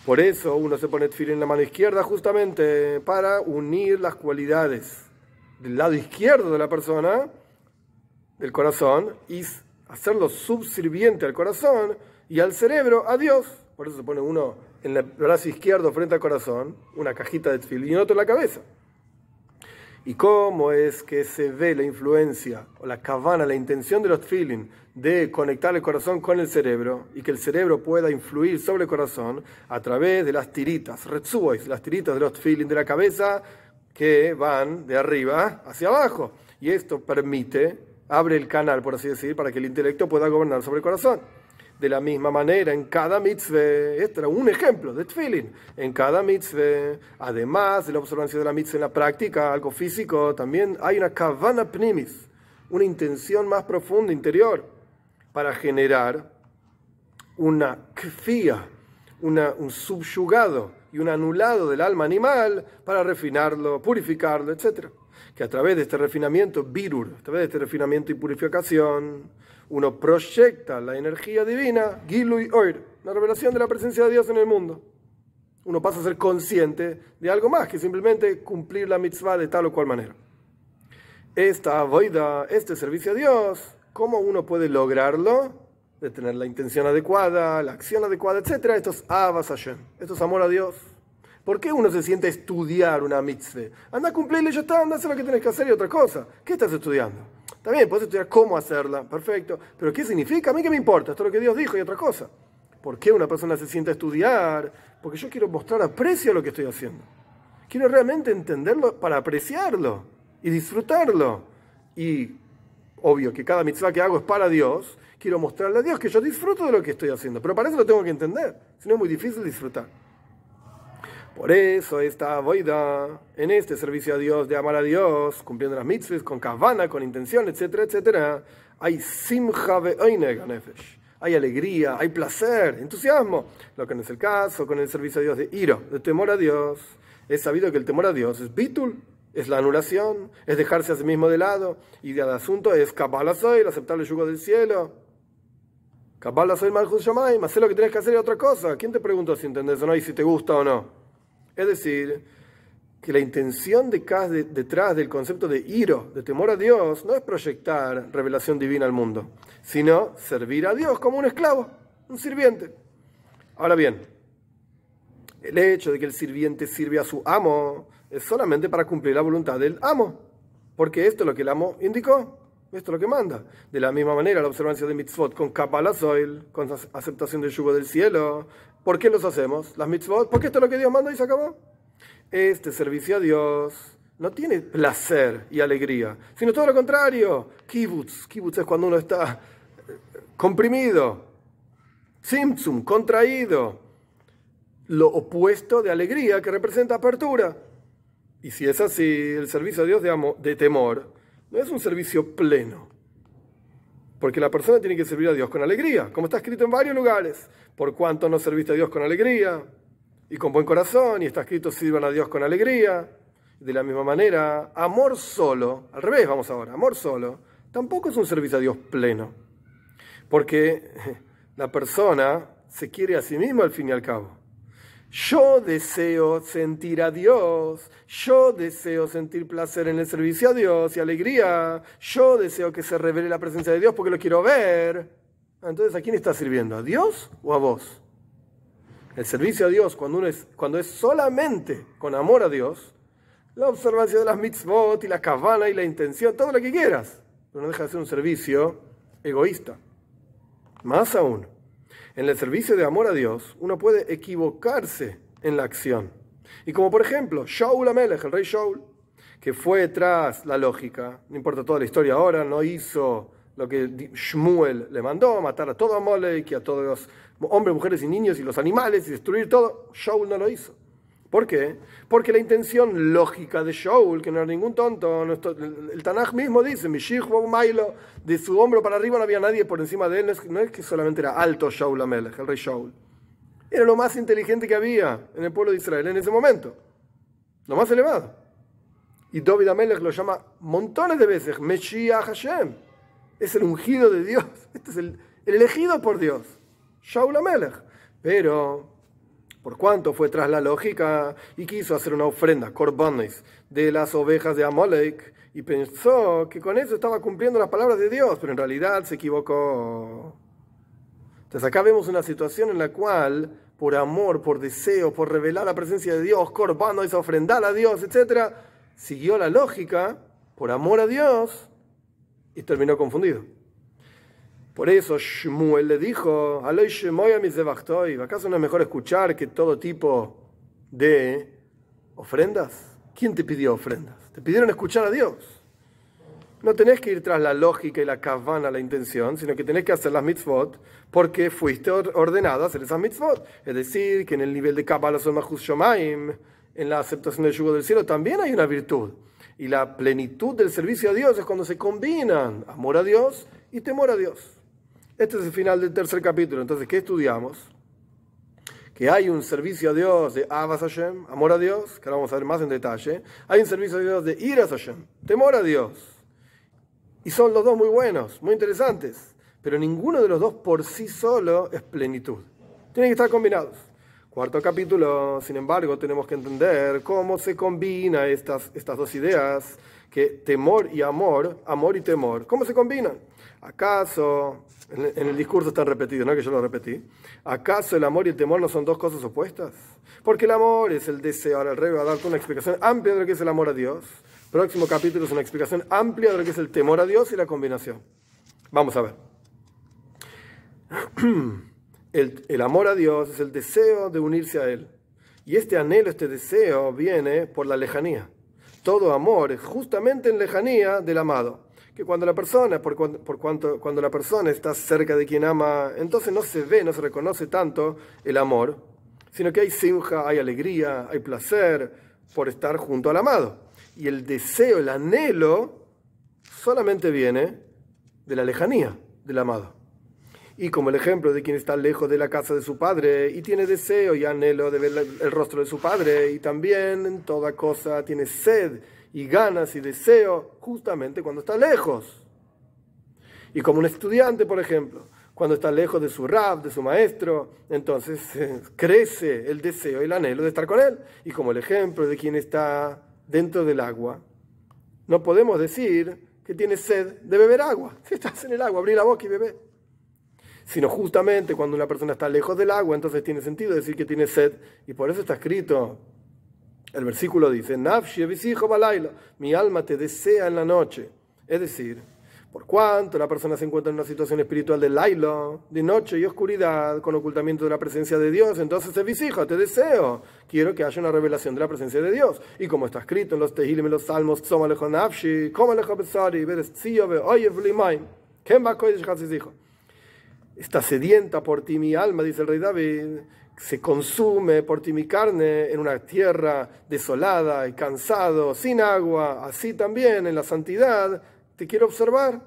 Por eso uno se pone tefilin en la mano izquierda justamente para unir las cualidades del lado izquierdo de la persona, del corazón, y hacerlo subserviente al corazón y al cerebro a Dios. Por eso se pone uno en el brazo izquierdo frente al corazón, una cajita de tefilin y otro en la cabeza. ¿Y cómo es que se ve la influencia o la kavana, la intención de los tefilin de conectar el corazón con el cerebro y que el cerebro pueda influir sobre el corazón a través de las tiritas, retzuos, las tiritas de los tefilin de la cabeza que van de arriba hacia abajo? Y esto abre el canal, por así decir, para que el intelecto pueda gobernar sobre el corazón. De la misma manera, en cada mitzvah, este era un ejemplo de tefilin, en cada mitzvah, además de la observancia de la mitzvah en la práctica, algo físico, también hay una kavana pnimis, una intención más profunda, interior, para generar una kfía, un subyugado y un anulado del alma animal para refinarlo, purificarlo, etc. Que a través de este refinamiento, birur, a través de este refinamiento y purificación, uno proyecta la energía divina, Gilui Oir, la revelación de la presencia de Dios en el mundo. Uno pasa a ser consciente de algo más que simplemente cumplir la mitzvah de tal o cual manera. Esta avoida, este servicio a Dios, ¿cómo uno puede lograrlo? de tener la intención adecuada, la acción adecuada, etc. Esto es Avas Hashem, esto es amor a Dios. ¿Por qué uno se siente a estudiar una mitzvah? Anda a cumplirle y ya está, anda a hacer lo que tienes que hacer y otra cosa. ¿Qué estás estudiando? También puedes estudiar cómo hacerla, perfecto. ¿Pero qué significa? A mí qué me importa, esto es lo que Dios dijo y otra cosa. ¿Por qué una persona se siente a estudiar? Porque yo quiero mostrar aprecio a lo que estoy haciendo. Quiero realmente entenderlo para apreciarlo y disfrutarlo. Y obvio que cada mitzvah que hago es para Dios. Quiero mostrarle a Dios que yo disfruto de lo que estoy haciendo. Pero para eso lo tengo que entender. Si no es muy difícil disfrutar. Por eso esta avoida en este servicio a Dios, de amar a Dios, cumpliendo las mitzvahs, con kavana, con intención, etcétera, etcétera, hay simcha ve'oineg hanefesh. Hay alegría, hay placer, entusiasmo. Lo que no es el caso con el servicio a Dios de iro, de temor a Dios. Es sabido que el temor a Dios es bitul, es la anulación, es dejarse a sí mismo de lado. Y el asunto es Kabbalah soy, aceptar el yugo del cielo. Kabbalah soy malchut shamayim, hacer lo que tienes que hacer y otra cosa. ¿Quién te preguntó si entendés o no y si te gusta o no? Es decir, que la intención detrás del concepto de iro, de temor a Dios, no es proyectar revelación divina al mundo, sino servir a Dios como un esclavo, un sirviente. Ahora bien, el hecho de que el sirviente sirve a su amo es solamente para cumplir la voluntad del amo, porque esto es lo que el amo indicó, esto es lo que manda. De la misma manera, la observancia de mitzvot con Kabbalah Zoil, con aceptación del yugo del cielo. ¿Por qué los hacemos? Las mitzvot, porque esto es lo que Dios manda y se acabó. Este servicio a Dios no tiene placer y alegría, sino todo lo contrario. Kibbutz es cuando uno está comprimido, tzimtzum, contraído, lo opuesto de alegría que representa apertura. Y si es así, el servicio a Dios de temor no es un servicio pleno, porque la persona tiene que servir a Dios con alegría, como está escrito en varios lugares. Por cuanto no serviste a Dios con alegría y con buen corazón, y está escrito sirvan a Dios con alegría. De la misma manera, amor solo, al revés vamos ahora, amor solo, tampoco es un servicio a Dios pleno, porque la persona se quiere a sí misma al fin y al cabo. Yo deseo sentir a Dios, yo deseo sentir placer en el servicio a Dios y alegría, yo deseo que se revele la presencia de Dios porque lo quiero ver. Entonces, ¿a quién está sirviendo? ¿A Dios o a vos? El servicio a Dios, cuando es solamente con amor a Dios, la observancia de las mitzvot y la kavana y la intención, todo lo que quieras, pero no deja de ser un servicio egoísta. Más aún, en el servicio de amor a Dios, uno puede equivocarse en la acción. Y como por ejemplo, Shaul Amelech, el rey Shaul, que fue tras la lógica, no importa toda la historia ahora, no hizo lo que Shmuel le mandó, matar a todo Amalek y a todos los hombres, mujeres y niños y los animales y destruir todo. Shaul no lo hizo. ¿Por qué? Porque la intención lógica de Shaul, que no era ningún tonto, el Tanaj mismo dice, Mailo, de su hombro para arriba no había nadie por encima de él, no es que solamente era alto Shaul Amelech, el rey Shaul. Era lo más inteligente que había en el pueblo de Israel en ese momento, lo más elevado. Y David Amelech lo llama montones de veces, Meshiach Hashem, es el ungido de Dios, este es el elegido por Dios, Shaul Amelech. Pero por cuanto fue tras la lógica y quiso hacer una ofrenda, korbanos, de las ovejas de Amalek, y pensó que con eso estaba cumpliendo las palabras de Dios, pero en realidad se equivocó. Entonces acá vemos una situación en la cual, por amor, por deseo, por revelar la presencia de Dios, korbanos, ofrendar a Dios, etc., siguió la lógica, por amor a Dios, y terminó confundido. Por eso Shmuel le dijo, ¿acaso no es mejor escuchar que todo tipo de ofrendas? ¿Quién te pidió ofrendas? Te pidieron escuchar a Dios. No tenés que ir tras la lógica y la kavana, la intención, sino que tenés que hacer las mitzvot porque fuiste ordenado a hacer esas mitzvot. Es decir, que en el nivel de Kabbalah son malchut shamayim, en la aceptación del yugo del cielo, también hay una virtud. Y la plenitud del servicio a Dios es cuando se combinan amor a Dios y temor a Dios. Este es el final del tercer capítulo. Entonces, ¿qué estudiamos? Que hay un servicio a Dios de Avas Hashem, amor a Dios, que ahora vamos a ver más en detalle. Hay un servicio a Dios de Iras Hashem, temor a Dios. Y son los dos muy buenos, muy interesantes. Pero ninguno de los dos por sí solo es plenitud. Tienen que estar combinados. Cuarto capítulo, sin embargo, tenemos que entender cómo se combinan estas dos ideas, que temor y amor, amor y temor, ¿cómo se combinan? ¿Acaso, en el discurso está repetido, no que yo lo repetí, ¿acaso el amor y el temor no son dos cosas opuestas? Porque el amor es el deseo. Ahora el rey va a darte una explicación amplia de lo que es el amor a Dios. Próximo capítulo es una explicación amplia de lo que es el temor a Dios y la combinación. Vamos a ver. El amor a Dios es el deseo de unirse a Él. Y este anhelo, este deseo viene por la lejanía. Todo amor es justamente en lejanía del amado. Que cuando la persona, cuando la persona está cerca de quien ama, entonces no se ve, no se reconoce tanto el amor, sino que hay simja, hay alegría, hay placer por estar junto al amado. Y el deseo, el anhelo, solamente viene de la lejanía del amado. Y como el ejemplo de quien está lejos de la casa de su padre y tiene deseo y anhelo de ver el rostro de su padre, y también en toda cosa tiene sed y ganas y deseo justamente cuando está lejos. Y como un estudiante, por ejemplo, cuando está lejos de su rab, de su maestro, entonces crece el deseo y el anhelo de estar con él. Y como el ejemplo de quien está dentro del agua, no podemos decir que tiene sed de beber agua. Si estás en el agua, abrí la boca y bebé. Sino justamente cuando una persona está lejos del agua, entonces tiene sentido decir que tiene sed. Y por eso está escrito, el versículo dice, Nafshi visijo balayla, mi alma te desea en la noche. Es decir, por cuanto la persona se encuentra en una situación espiritual de lailo, de noche y oscuridad, con ocultamiento de la presencia de Dios, entonces te visijo, te deseo. Quiero que haya una revelación de la presencia de Dios. Y como está escrito en los Tehilim, en los Salmos, Tzomalejo Nafshi, Komalejo Besari, Berestzio, Oyev Limaim, Kemba Kodesh Hazizijo. Está sedienta por ti mi alma, dice el rey David, se consume por ti mi carne en una tierra desolada y cansado, sin agua. Así también en la santidad te quiero observar,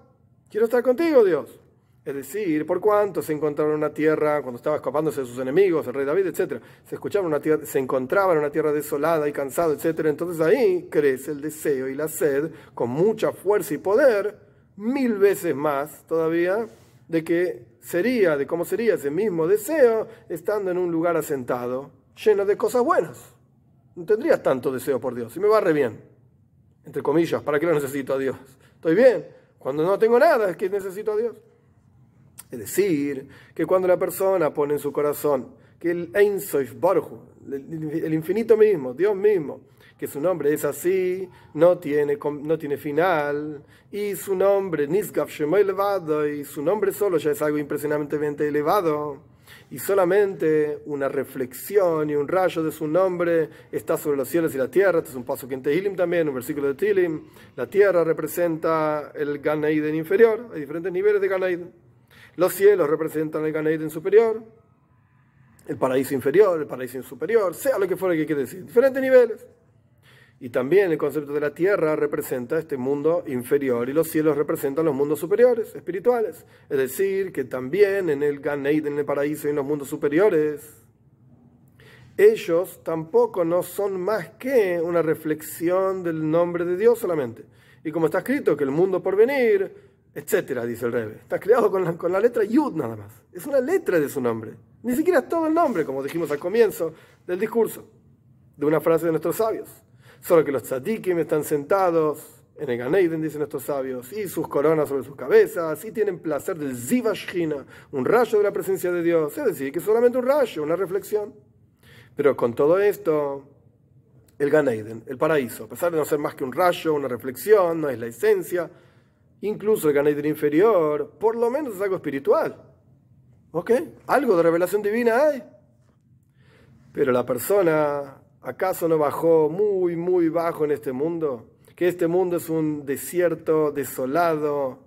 quiero estar contigo, Dios. Es decir, por cuanto se encontraba en una tierra, cuando estaba escapándose de sus enemigos, el rey David, etc., se encontraba en una tierra desolada y cansado, etc., entonces ahí crece el deseo y la sed con mucha fuerza y poder, 1000 veces más todavía, de cómo sería ese mismo deseo estando en un lugar asentado, lleno de cosas buenas. No tendrías tanto deseo por Dios, y me va re bien, entre comillas, ¿para qué lo necesito a Dios? Estoy bien, cuando no tengo nada es que necesito a Dios. Es decir, que cuando la persona pone en su corazón que el Ein Sof Baruch Hu, el infinito mismo, Dios mismo, que su nombre es así, no tiene final, y su nombre, Nisgaf Shemoy elevado, y su nombre solo ya es algo impresionantemente elevado, y solamente una reflexión y un rayo de su nombre está sobre los cielos y la tierra. Este es un paso que en Tehilim también, un versículo de Tehilim. La tierra representa el Gan Eden inferior, hay diferentes niveles de Gan Eden. Los cielos representan el Gan Eden superior, el paraíso inferior, el paraíso superior, sea lo que fuera que quiera decir, diferentes niveles. Y también el concepto de la tierra representa este mundo inferior y los cielos representan los mundos superiores, espirituales. Es decir, que también en el Gan Eden, en el paraíso y en los mundos superiores, ellos tampoco no son más que una reflexión del nombre de Dios solamente. Y como está escrito que el mundo por venir, etcétera, dice el Rebbe, está creado con la letra Yud nada más. Es una letra de su nombre. Ni siquiera es todo el nombre, como dijimos al comienzo del discurso, de una frase de nuestros sabios. Solo que los tzadikim están sentados en el Gan Eden, dicen nuestros sabios, y sus coronas sobre sus cabezas, y tienen placer del Ziva Shechina, un rayo de la presencia de Dios. Es decir, que es solamente un rayo, una reflexión. Pero con todo esto, el Gan Eden, el paraíso, a pesar de no ser más que un rayo, una reflexión, no es la esencia, incluso el Gan Eden inferior, por lo menos es algo espiritual. ¿Ok? Algo de revelación divina hay. Pero la persona, ¿acaso no bajó muy, muy bajo en este mundo? Que este mundo es un desierto desolado,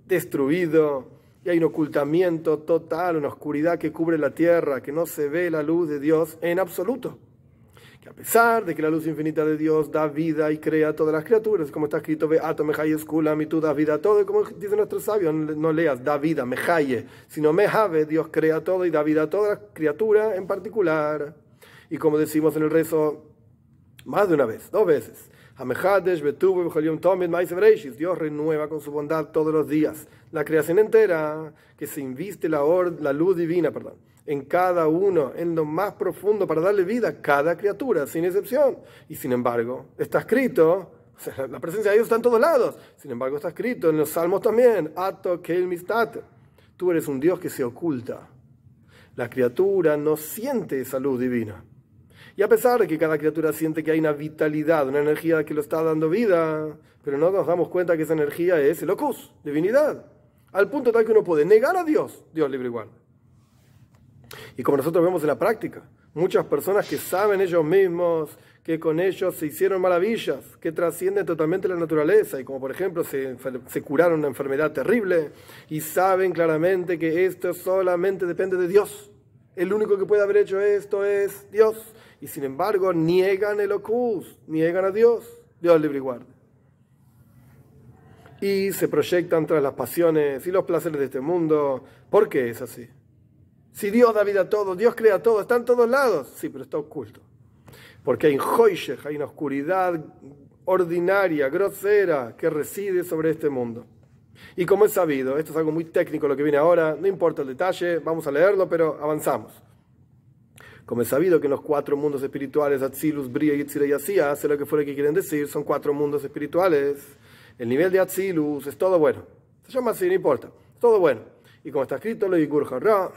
destruido, y hay un ocultamiento total, una oscuridad que cubre la tierra, que no se ve la luz de Dios en absoluto. Que a pesar de que la luz infinita de Dios da vida y crea a todas las criaturas, como está escrito, Beato Mehaye Skulam, y tú das vida a todo, y como dice nuestro sabio, no leas da vida, Mehaye, sino Mehave, Dios crea todo y da vida a toda la criatura en particular. Y como decimos en el rezo más de una vez, 2 veces, Dios renueva con su bondad todos los días la creación entera, que se inviste la luz divina, en cada uno, en lo más profundo, para darle vida a cada criatura, sin excepción. Y sin embargo, está escrito, o sea, la presencia de Dios está en todos lados. Sin embargo, está escrito en los Salmos también, Ato Keil Mistate. Tú eres un Dios que se oculta. La criatura no siente esa luz divina. Y a pesar de que cada criatura siente que hay una vitalidad, una energía que lo está dando vida, pero no nos damos cuenta que esa energía es el locus, divinidad. Al punto tal que uno puede negar a Dios, Dios libre y guarda. Y como nosotros vemos en la práctica, muchas personas que saben ellos mismos que con ellos se hicieron maravillas, que trascienden totalmente la naturaleza, y como por ejemplo se curaron una enfermedad terrible, y saben claramente que esto solamente depende de Dios. El único que puede haber hecho esto es Dios. Y sin embargo niegan el locus, niegan a Dios, Dios libre y guarda. Y se proyectan tras las pasiones y los placeres de este mundo. ¿Por qué es así? Si Dios da vida a todo, Dios crea todo, está en todos lados. Sí, pero está oculto. Porque hay hay una oscuridad ordinaria, grosera, que reside sobre este mundo. Y como es sabido, esto es algo muy técnico lo que viene ahora, no importa el detalle, vamos a leerlo, pero avanzamos. Como es sabido que en los 4 mundos espirituales, Atzilus, Bria, Yetzirah y Asía, sé lo que fuera que quieren decir, son 4 mundos espirituales. El nivel de Atzilus es todo bueno. Se llama así, no importa. Es todo bueno. Y como está escrito, lo Yigur Hará,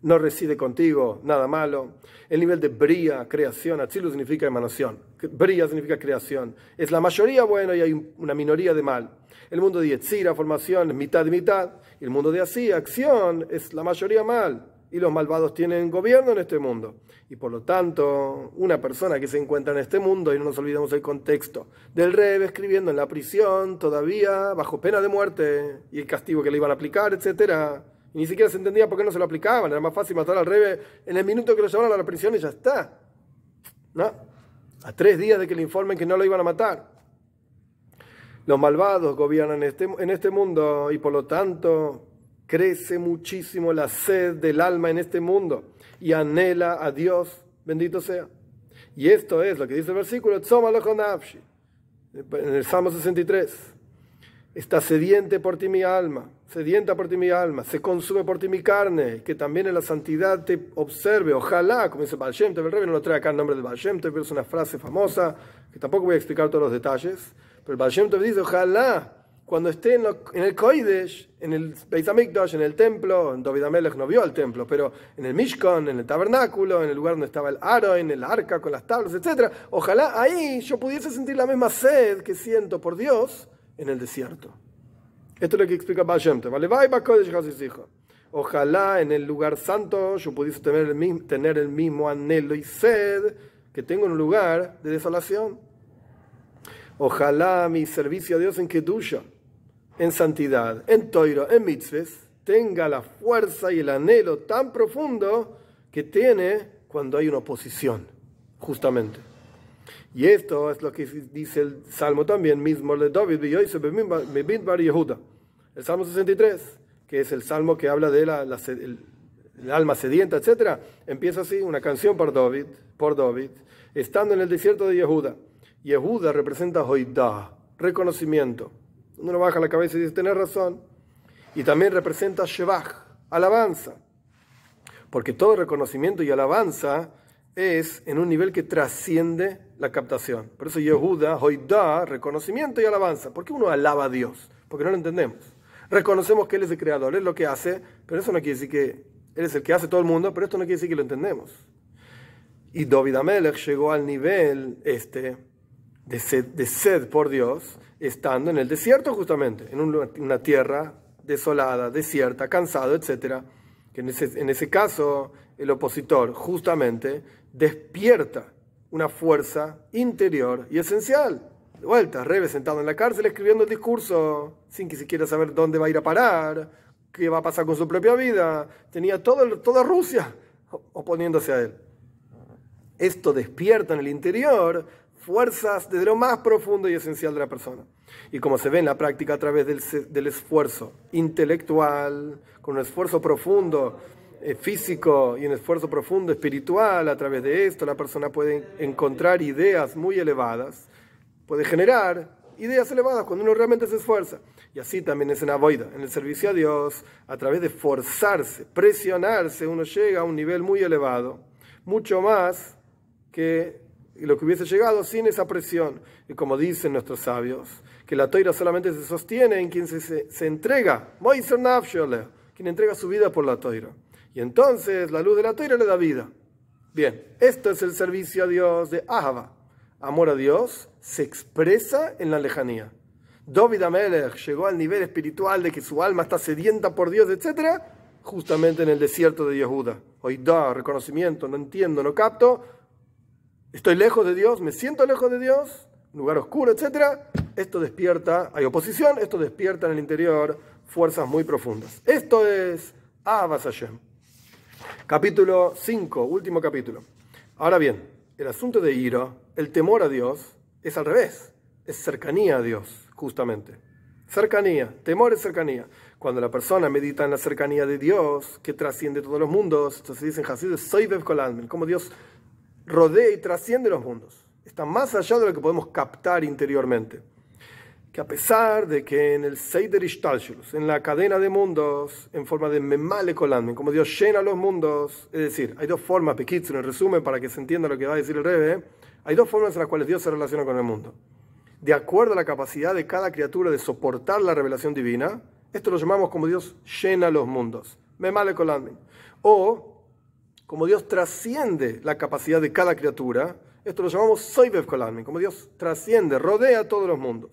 no reside contigo nada malo. El nivel de Bria, creación, Atzilus significa emanación. Bria significa creación. Es la mayoría bueno y hay una minoría de mal. El mundo de Yetzirah, formación, es mitad y mitad. Y el mundo de Asía, acción, es la mayoría mal. Y los malvados tienen gobierno en este mundo. Y por lo tanto, una persona que se encuentra en este mundo, y no nos olvidemos el contexto del Rebbe escribiendo en la prisión, todavía bajo pena de muerte, y el castigo que le iban a aplicar, etc. Y ni siquiera se entendía por qué no se lo aplicaban. Era más fácil matar al Rebbe en el minuto que lo llevaron a la prisión y ya está. ¿No? A 3 días de que le informen que no lo iban a matar. Los malvados gobiernan en este mundo y por lo tanto crece muchísimo la sed del alma en este mundo y anhela a Dios, bendito sea. Y esto es lo que dice el versículo, en el Salmo 63. Está sediente por ti mi alma, sedienta por ti mi alma, se consume por ti mi carne, que también en la santidad te observe. Ojalá, como dice Baal Shem Tov, el Rebbe no lo trae acá el nombre de Baal Shem Tov, pero es una frase famosa, que tampoco voy a explicar todos los detalles, pero el Baal Shem Tov dice, ojalá, cuando esté en el Kodesh, en el Beis Hamikdash, en el templo, David Amelech no vio el templo, pero en el Mishkan, en el tabernáculo, en el lugar donde estaba el Aron, el arca con las tablas, etc. Ojalá ahí yo pudiese sentir la misma sed que siento por Dios en el desierto. Esto es lo que explica Baal Shem Tov. Ojalá en el lugar santo yo pudiese tener el mismo anhelo y sed que tengo en un lugar de desolación. Ojalá mi servicio a Dios en Kedusha, en santidad, en Toiro, en mitzvahs, tenga la fuerza y el anhelo tan profundo que tiene cuando hay una oposición, justamente. Y esto es lo que dice el Salmo también, mismo de David, el Salmo 63, que es el Salmo que habla de el alma sedienta, etc. Empieza así, una canción por David, estando en el desierto de Yehuda. Yehuda representa Hoidah, reconocimiento. Uno baja la cabeza y dice, tenés razón. Y también representa Shevach, alabanza. Porque todo reconocimiento y alabanza es en un nivel que trasciende la captación. Por eso Yehuda, Hoidah, reconocimiento y alabanza. ¿Por qué uno alaba a Dios? Porque no lo entendemos. Reconocemos que Él es el creador, Él es lo que hace, pero eso no quiere decir que Él es el que hace todo el mundo, pero esto no quiere decir que lo entendemos. Y David Amelech llegó al nivel de sed por Dios, estando en el desierto justamente, en una tierra desolada, desierta, cansado, etc. Que en ese caso el opositor justamente despierta una fuerza interior y esencial. De vuelta, Rebbe sentado en la cárcel escribiendo el discurso sin que siquiera saber dónde va a ir a parar, qué va a pasar con su propia vida. Tenía toda Rusia oponiéndose a él. Esto despierta en el interior fuerzas desde lo más profundo y esencial de la persona. Y como se ve en la práctica a través del esfuerzo intelectual, con un esfuerzo profundo físico y un esfuerzo profundo espiritual, a través de esto la persona puede encontrar ideas muy elevadas, puede generar ideas elevadas, cuando uno realmente se esfuerza. Y así también es en Avoida, en el servicio a Dios, a través de forzarse, presionarse, uno llega a un nivel muy elevado, mucho más que lo que hubiese llegado sin esa presión. Y como dicen nuestros sabios, que la Toira solamente se sostiene en quien se entrega, quien entrega su vida por la Toira. Y entonces la luz de la Toira le da vida. Bien, esto es el servicio a Dios de Ahava. Amor a Dios se expresa en la lejanía. David Amelech llegó al nivel espiritual de que su alma está sedienta por Dios, etc., justamente en el desierto de Yehuda. Hoy da reconocimiento, no entiendo, no capto, estoy lejos de Dios, me siento lejos de Dios, lugar oscuro, etc. Esto despierta, hay oposición, esto despierta en el interior fuerzas muy profundas. Esto es Ahavas Hashem. Capítulo 5, último capítulo. Ahora bien, el asunto de ira, el temor a Dios, es al revés. Es cercanía a Dios, justamente. Cercanía, temor es cercanía. Cuando la persona medita en la cercanía de Dios, que trasciende todos los mundos, entonces dicen Hasid, Soivev Kolalmen, como Dios rodea y trasciende los mundos. Está más allá de lo que podemos captar interiormente. Que a pesar de que en el Seider Ishtalshulus, en la cadena de mundos, en forma de Memale Kolalmen, como Dios llena los mundos, es decir, hay dos formas, Pekitzer, en resumen, para que se entienda lo que va a decir el Rebbe, hay dos formas en las cuales Dios se relaciona con el mundo. De acuerdo a la capacidad de cada criatura de soportar la revelación divina, esto lo llamamos como Dios llena los mundos, Memale Kolalmen. O, como Dios trasciende la capacidad de cada criatura, esto lo llamamos Soivev Kolalmen, como Dios trasciende, rodea todos los mundos.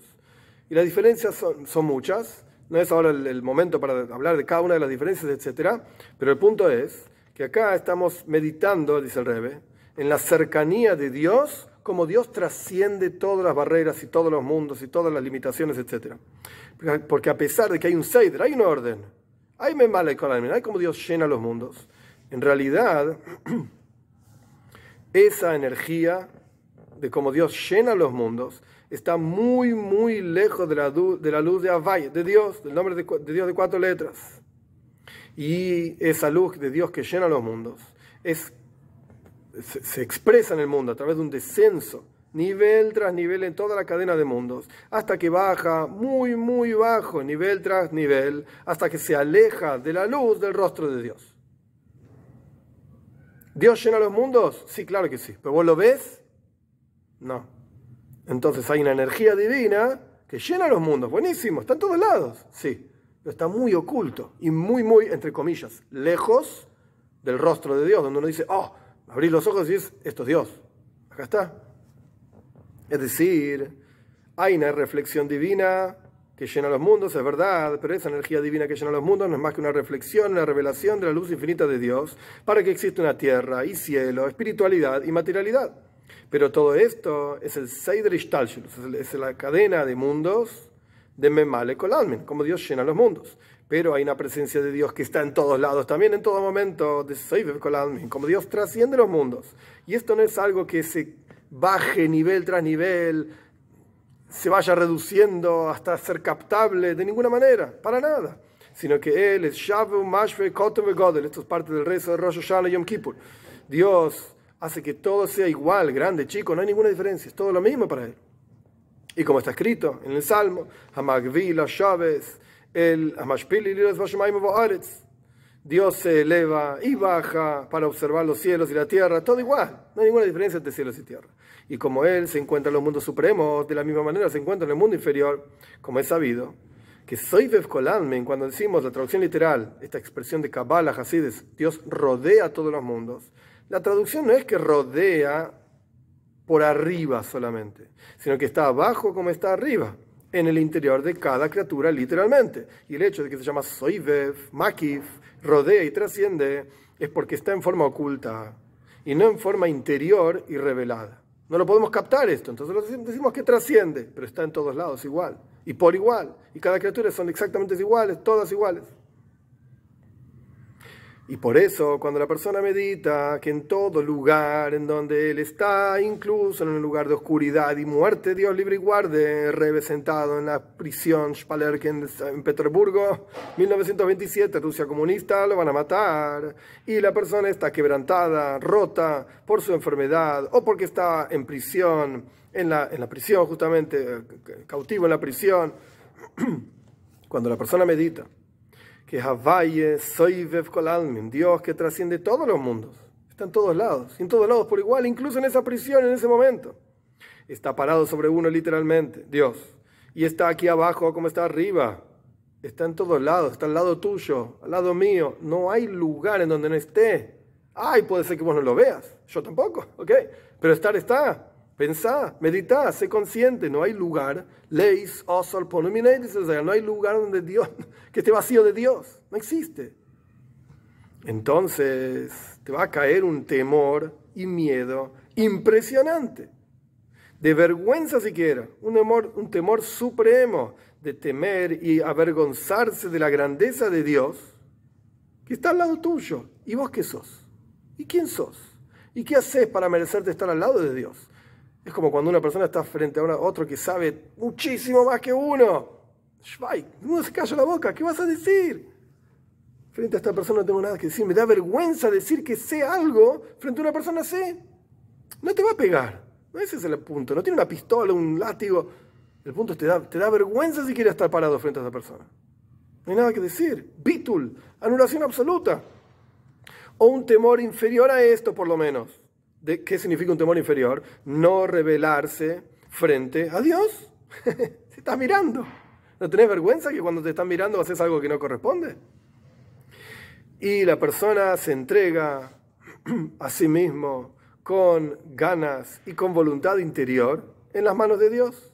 Y las diferencias son muchas, no es ahora el momento para hablar de cada una de las diferencias, etc. Pero el punto es que acá estamos meditando, dice el Rebbe, en la cercanía de Dios, como Dios trasciende todas las barreras y todos los mundos y todas las limitaciones, etc. Porque a pesar de que hay un Seider, hay un orden, hay Memale Kolalmen, hay como Dios llena los mundos, en realidad esa energía de cómo Dios llena los mundos está muy, muy lejos de la luz de Havai, de Dios, del nombre de Dios de 4 letras. Y esa luz de Dios que llena los mundos se expresa en el mundo a través de un descenso, nivel tras nivel en toda la cadena de mundos, hasta que baja muy, muy bajo, nivel tras nivel, hasta que se aleja de la luz del rostro de Dios. ¿Dios llena los mundos? Sí, claro que sí. ¿Pero vos lo ves? No. Entonces hay una energía divina que llena los mundos. Buenísimo, está en todos lados. Sí, pero está muy oculto y muy, muy, entre comillas, lejos del rostro de Dios, donde uno dice, oh, abrís los ojos y dices, esto es Dios. Acá está. Es decir, hay una reflexión divina que llena los mundos, es verdad, pero esa energía divina que llena los mundos no es más que una reflexión, una revelación de la luz infinita de Dios para que exista una tierra y cielo, espiritualidad y materialidad. Pero todo esto es el Seider Ishtalshulus, es la cadena de mundos de Memale Kolalmen, como Dios llena los mundos. Pero hay una presencia de Dios que está en todos lados, también en todo momento, de Soivev Kolalmen, como Dios trasciende los mundos. Y esto no es algo que se baje nivel tras nivel, se vaya reduciendo hasta ser captable de ninguna manera, para nada. Sino que Él es Shavu, Mashve, Kotem ve Godel. Esto es parte del rezo de Rosh Hashanah y Yom Kippur. Dios hace que todo sea igual, grande, chico, no hay ninguna diferencia, es todo lo mismo para Él. Y como está escrito en el Salmo, Dios se eleva y baja para observar los cielos y la tierra, todo igual, no hay ninguna diferencia entre cielos y tierra. Y como Él se encuentra en los mundos supremos, de la misma manera se encuentra en el mundo inferior, como es sabido, que Soivev Kolalmen, cuando decimos la traducción literal, esta expresión de Kabbalah, Hasides, Dios rodea todos los mundos. La traducción no es que rodea por arriba solamente, sino que está abajo como está arriba, en el interior de cada criatura literalmente. Y el hecho de que se llama Soivev, Makif, rodea y trasciende, es porque está en forma oculta y no en forma interior y revelada. No lo podemos captar esto, entonces decimos que trasciende, pero está en todos lados igual y por igual. Y cada criatura son exactamente iguales, todas iguales. Y por eso, cuando la persona medita que en todo lugar en donde él está, incluso en un lugar de oscuridad y muerte, Dios libre y guarde, Rebbe sentado en la prisión Spalerken en Petersburgo, 1927, Rusia comunista, lo van a matar, y la persona está quebrantada, rota por su enfermedad, o porque está en prisión, en la prisión, justamente, cautivo en la prisión, cuando la persona medita que Havaye Soivev Kol Almin, Dios que trasciende todos los mundos, está en todos lados, y en todos lados por igual, incluso en esa prisión, en ese momento. Está parado sobre uno literalmente, Dios, y está aquí abajo como está arriba, está en todos lados, está al lado tuyo, al lado mío, no hay lugar en donde no esté. Ay, puede ser que vos no lo veas, yo tampoco, ¿ok? Pero estar está. Pensá, meditá, sé consciente, no hay lugar, leis, osor, ponumineides, o sea, no hay lugar donde Dios, que esté vacío de Dios, no existe. Entonces te va a caer un temor y miedo impresionante, de vergüenza siquiera, un temor supremo de temer y avergonzarse de la grandeza de Dios, que está al lado tuyo. ¿Y vos qué sos? ¿Y quién sos? ¿Y qué haces para merecerte estar al lado de Dios? Es como cuando una persona está frente a otro que sabe muchísimo más que uno. Shvai, uno se calla la boca, ¿qué vas a decir? Frente a esta persona no tengo nada que decir. Me da vergüenza decir que sé algo frente a una persona así. No te va a pegar. No, ese es el punto. No tiene una pistola, un látigo. El punto es que te da vergüenza si quieres estar parado frente a esa persona. No hay nada que decir. Bitul, anulación absoluta. O un temor inferior a esto, por lo menos. ¿Qué significa un temor inferior? No rebelarse frente a Dios. Se está mirando. ¿No tenés vergüenza que cuando te están mirando haces algo que no corresponde? Y la persona se entrega a sí mismo con ganas y con voluntad interior en las manos de Dios.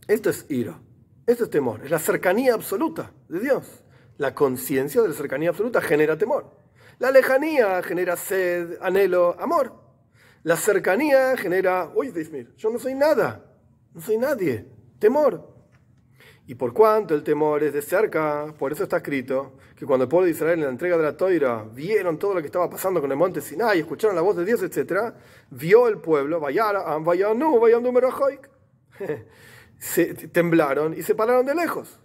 Esto es ira, esto es temor, es la cercanía absoluta de Dios. La conciencia de la cercanía absoluta genera temor. La lejanía genera sed, anhelo, amor. La cercanía genera, uy, Dismir, yo no soy nada, no soy nadie, temor. Y por cuanto el temor es de cerca, por eso está escrito que cuando el pueblo de Israel en la entrega de la Toira vieron todo lo que estaba pasando con el monte Sinai, escucharon la voz de Dios, etc., vio el pueblo, se temblaron y se pararon de lejos.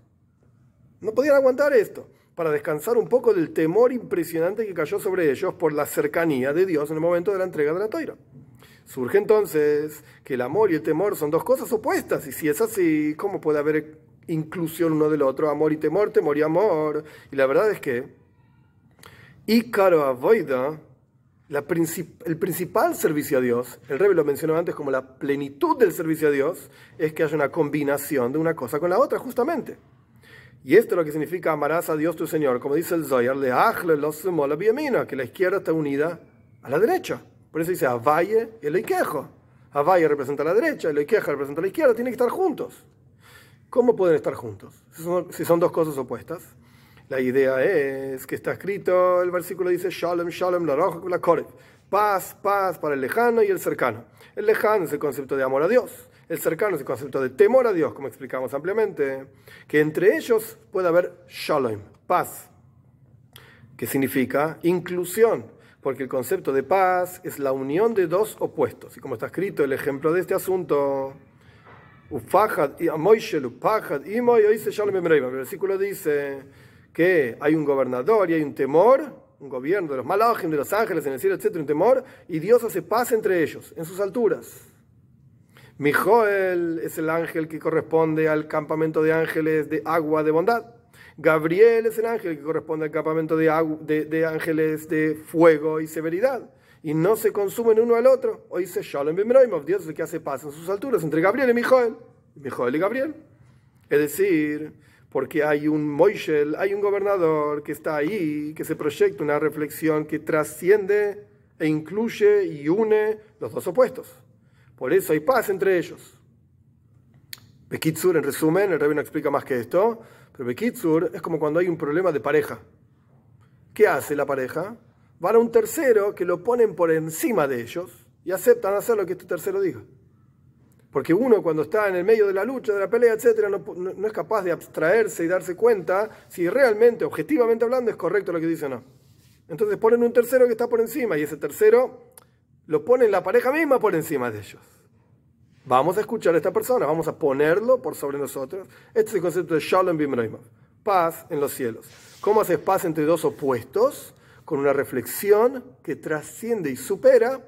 No podían aguantar esto, para descansar un poco del temor impresionante que cayó sobre ellos por la cercanía de Dios en el momento de la entrega de la Toira. Surge entonces que el amor y el temor son dos cosas opuestas, y si es así, ¿cómo puede haber inclusión uno del otro? Amor y temor, temor y amor. Y la verdad es que Ícaro Avoida, el principal servicio a Dios, el Rebbe lo mencionó antes como la plenitud del servicio a Dios, es que haya una combinación de una cosa con la otra, justamente. Y esto es lo que significa amarás a Dios tu Señor, como dice el Zohar, que la izquierda está unida a la derecha. Por eso dice Avaye y el Eikejo. Avaye representa la derecha, el Eikejo representa la izquierda, tienen que estar juntos. ¿Cómo pueden estar juntos? Si son dos cosas opuestas. La idea es que está escrito, el versículo dice Shalom, Shalom, la roja, la koref. Paz, paz para el lejano y el cercano. El lejano es el concepto de amor a Dios. El cercano es el concepto de temor a Dios, como explicamos ampliamente. Que entre ellos puede haber Shalom, paz. Que significa inclusión. Porque el concepto de paz es la unión de dos opuestos. Y como está escrito, el ejemplo de este asunto, el versículo dice que hay un gobernador y hay un temor, un gobierno de los malachim, de los ángeles en el cielo, etc., un temor, y Dios hace paz entre ellos, en sus alturas. Mijoel es el ángel que corresponde al campamento de ángeles de agua de bondad. Gabriel es el ángel que corresponde al campamento de ángeles de fuego y severidad. Y no se consumen uno al otro. O dice Shalom Bimroimov, Dios es el que hace paz en sus alturas entre Gabriel y Mijoel. Mijoel y Gabriel. Es decir, porque hay un Moishel, hay un gobernador que está ahí, que se proyecta una reflexión que trasciende e incluye y une los dos opuestos. Por eso hay paz entre ellos. Bekitsur, en resumen, el Rebbe no explica más que esto, pero Bekitsur es como cuando hay un problema de pareja. ¿Qué hace la pareja? Van a un tercero que lo ponen por encima de ellos y aceptan hacer lo que este tercero diga. Porque uno cuando está en el medio de la lucha, de la pelea, etc., no es capaz de abstraerse y darse cuenta si realmente, objetivamente hablando, es correcto lo que dice o no. Entonces ponen un tercero que está por encima y ese tercero lo pone la pareja misma por encima de ellos. Vamos a escuchar a esta persona, vamos a ponerlo por sobre nosotros. Este es el concepto de Shalom Bimroimov, paz en los cielos. ¿Cómo haces paz entre dos opuestos? Con una reflexión que trasciende y supera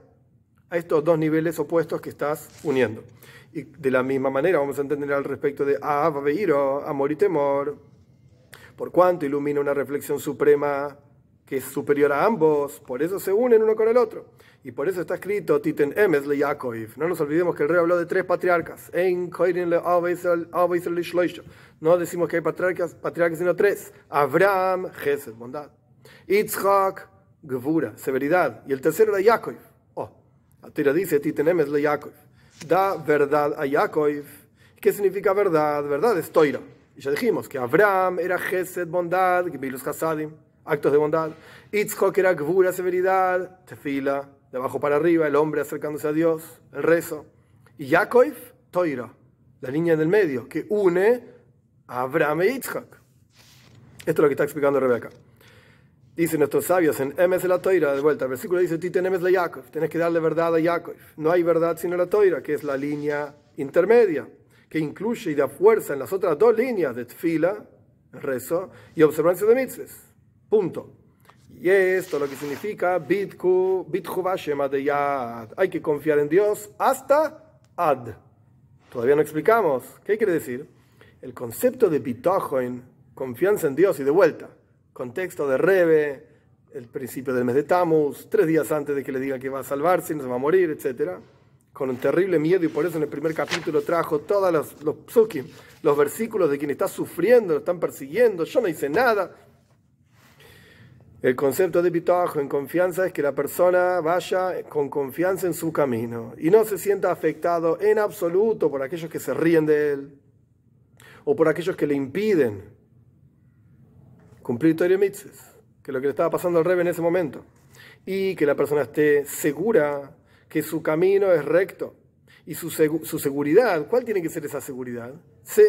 a estos dos niveles opuestos que estás uniendo. Y de la misma manera vamos a entender al respecto de Ahava ve'iro, amor y temor, por cuanto ilumina una reflexión suprema que es superior a ambos, por eso se unen uno con el otro. Y por eso está escrito Titen Emes le Yaakov. No nos olvidemos que el rey habló de tres patriarcas. No decimos que hay patriarcas sino tres. Abraham, Gesed, bondad. Yitzhak, Gevura, severidad. Y el tercero era Yaakov. La Torá dice Titen Emes le Yaakov. Da verdad a Yaakov. ¿Qué significa verdad? Verdad es Toira. Y ya dijimos que Abraham era Gesed, bondad, Gebilus Hasadim, actos de bondad. Yitzhak era Gevura, severidad, Tefila, de abajo para arriba, el hombre acercándose a Dios, el rezo. Y Yaakov, Toira, la línea en el medio, que une a Abraham e Yitzhak. Esto es lo que está explicando Rebeca. Dicen nuestros sabios en Emes la Toira, de vuelta, el versículo dice, Titen Emes la Yaakov, tenés que darle verdad a Yaakov. No hay verdad sino la Toira, que es la línea intermedia, que incluye y da fuerza en las otras dos líneas de Tfila, el rezo, y observancia de mitzvahs. Punto. Y esto lo que significa Bitku Vashem ad yad. Hay que confiar en Dios hasta ad. Todavía no explicamos. ¿Qué quiere decir? El concepto de Bitochen, confianza en Dios y de vuelta. Contexto de Rebe, el principio del mes de Tammuz, 3 días antes de que le diga que va a salvarse, no se va a morir, etc. Con un terrible miedo, y por eso en el primer capítulo trajo todos los psukim, los versículos de quien está sufriendo, lo están persiguiendo, yo no hice nada. El concepto de bitochen, en confianza, es que la persona vaya con confianza en su camino y no se sienta afectado en absoluto por aquellos que se ríen de él o por aquellos que le impiden cumplir Torah y mitzvahs, que es lo que le estaba pasando al Rebbe en ese momento, y que la persona esté segura que su camino es recto y su seguridad. ¿Cuál tiene que ser esa seguridad?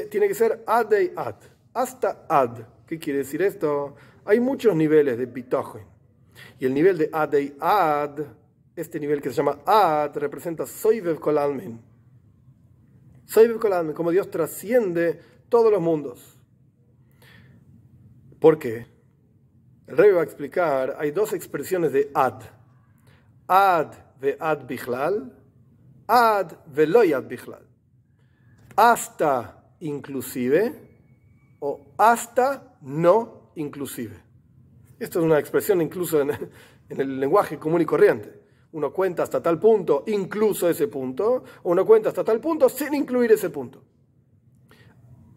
Tiene que ser adei ad, hasta ad. ¿Qué quiere decir esto? Hay muchos niveles de bitochen. Y el nivel de adei ad, este nivel que se llama ad, representa soivev kol almin. Soivev kol almin, como Dios trasciende todos los mundos. ¿Por qué? El Rebbe va a explicar, hay dos expresiones de ad. Ad ve ad bichlal, ad ve loy ad bichlal. Hasta inclusive o hasta no inclusive. Esto es una expresión incluso en el lenguaje común y corriente. Uno cuenta hasta tal punto, incluso ese punto, o uno cuenta hasta tal punto sin incluir ese punto.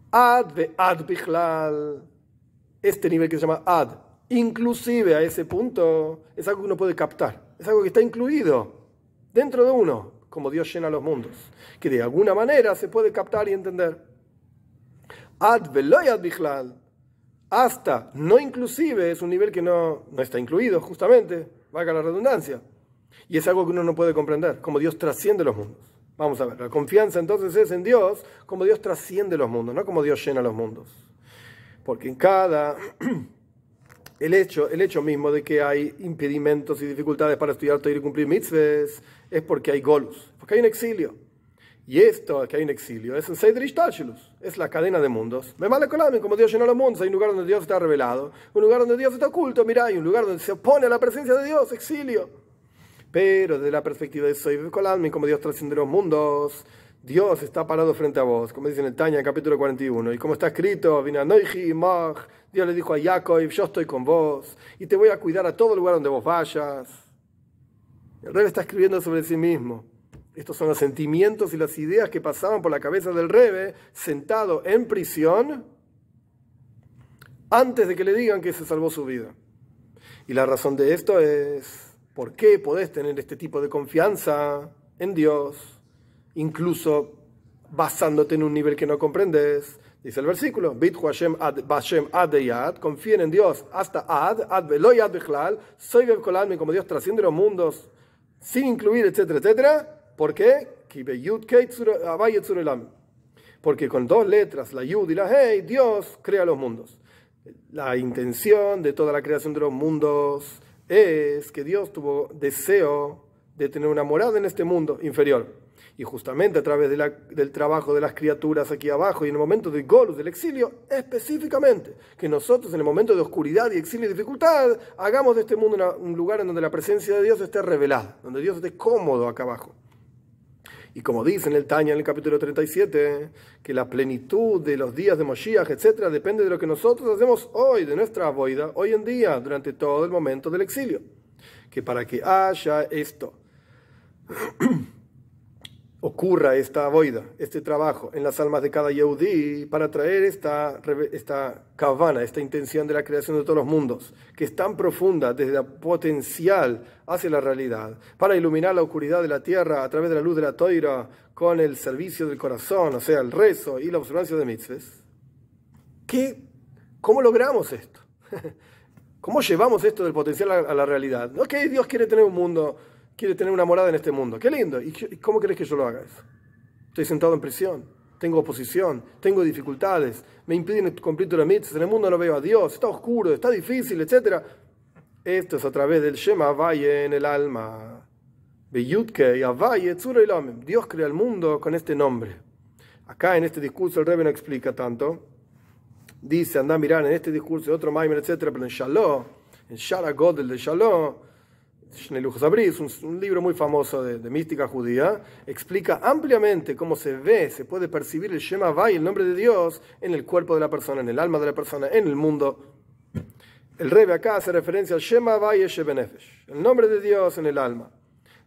Ad ve ad bichlal, este nivel que se llama ad, inclusive a ese punto, es algo que uno puede captar, es algo que está incluido dentro de uno, como Dios llena los mundos, que de alguna manera se puede captar y entender. Ad ve loy ad bichlal, hasta no inclusive, es un nivel que no está incluido, justamente, valga la redundancia, y es algo que uno no puede comprender, como Dios trasciende los mundos. Vamos a ver, la confianza entonces es en Dios, como Dios trasciende los mundos, no como Dios llena los mundos. Porque en cada... El hecho mismo de que hay impedimentos y dificultades para estudiar Torah y cumplir mitzvahs es porque hay golus, porque hay un exilio. Y esto, que hay un exilio, es un Seder Ishtalshelus, es la cadena de mundos. Como Dios llenó los mundos, hay un lugar donde Dios está revelado, un lugar donde Dios está oculto, mira, hay un lugar donde se opone a la presencia de Dios, exilio. Pero desde la perspectiva de Soiv Kolalmi, como Dios trasciende los mundos, Dios está parado frente a vos, como dice en el Tanya, capítulo 41. Y como está escrito, Dios le dijo a Jacob, yo estoy con vos, y te voy a cuidar a todo lugar donde vos vayas. El Rebbe está escribiendo sobre sí mismo. Estos son los sentimientos y las ideas que pasaban por la cabeza del Rebbe, sentado en prisión, antes de que le digan que se salvó su vida. Y la razón de esto es, ¿por qué podés tener este tipo de confianza en Dios, incluso basándote en un nivel que no comprendes? Dice el versículo, Bithu Hashem ad yad, confíen en Dios hasta ad veloy ad bichlal, soy bev kol almin, como Dios trasciende los mundos, sin incluir, etcétera, etcétera. ¿Por qué? Porque con 2 letras, la Yud y la Hei, Dios crea los mundos. La intención de toda la creación de los mundos es que Dios tuvo deseo de tener una morada en este mundo inferior. Y justamente a través del trabajo de las criaturas aquí abajo y en el momento del golus, del exilio, específicamente, que nosotros en el momento de oscuridad y exilio y dificultad, hagamos de este mundo un lugar en donde la presencia de Dios esté revelada, donde Dios esté cómodo acá abajo. Y como dice en el Tanya, en el capítulo 37, que la plenitud de los días de Moshiach, etc., depende de lo que nosotros hacemos hoy, de nuestra avoida, hoy en día, durante todo el momento del exilio. Que para que haya esto, ocurra esta avoida, este trabajo en las almas de cada Yehudí, para traer esta kavana, esta intención de la creación de todos los mundos, que es tan profunda desde la potencial hacia la realidad, para iluminar la oscuridad de la tierra a través de la luz de la Toira, con el servicio del corazón, o sea, el rezo y la observancia de mitzvahs. ¿Cómo logramos esto? ¿Cómo llevamos esto del potencial a la realidad? No es que Dios quiere tener un mundo, quiere tener una morada en este mundo. ¡Qué lindo! ¿Y cómo querés que yo lo haga eso? Estoy sentado en prisión, tengo oposición, tengo dificultades, me impiden cumplir la mitzvah, en el mundo no veo a Dios, está oscuro, está difícil, etc. Esto es a través del Shema Avaye en el alma. Beyudke Avaye Tzura Ilomim. Dios crea el mundo con este nombre. Acá en este discurso el Rebbe no explica tanto. Dice, anda a mirar en este discurso de otro Maimer, etc. Pero en Shalom, en Shara Godel de Shalom, es un libro muy famoso de mística judía, explica ampliamente cómo se puede percibir el Shema Havai, el nombre de Dios, en el cuerpo de la persona, en el alma de la persona, en el mundo. El Rebbe acá hace referencia al Shema Havai Eshe Benefesh, el nombre de Dios en el alma.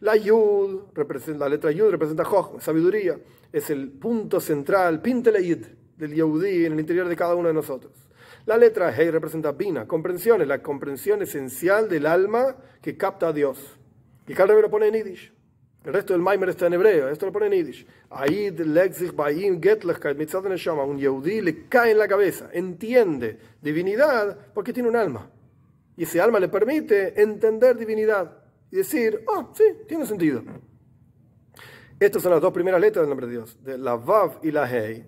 La letra Yud representa Joch, sabiduría, es el punto central, Pinteleid, del Yehudí en el interior de cada uno de nosotros. La letra Hei representa Bina, comprensión, es la comprensión esencial del alma que capta a Dios. Y acá el Rebbe lo pone en Yiddish. El resto del Maimer está en hebreo, esto lo pone en Yiddish. Aid lexich bayim getlechkeit mitzad neshama. Un Yehudí le cae en la cabeza, entiende divinidad porque tiene un alma. Y ese alma le permite entender divinidad y decir, sí, tiene sentido. Estas son las dos primeras letras del nombre de Dios. La Vav y la Hei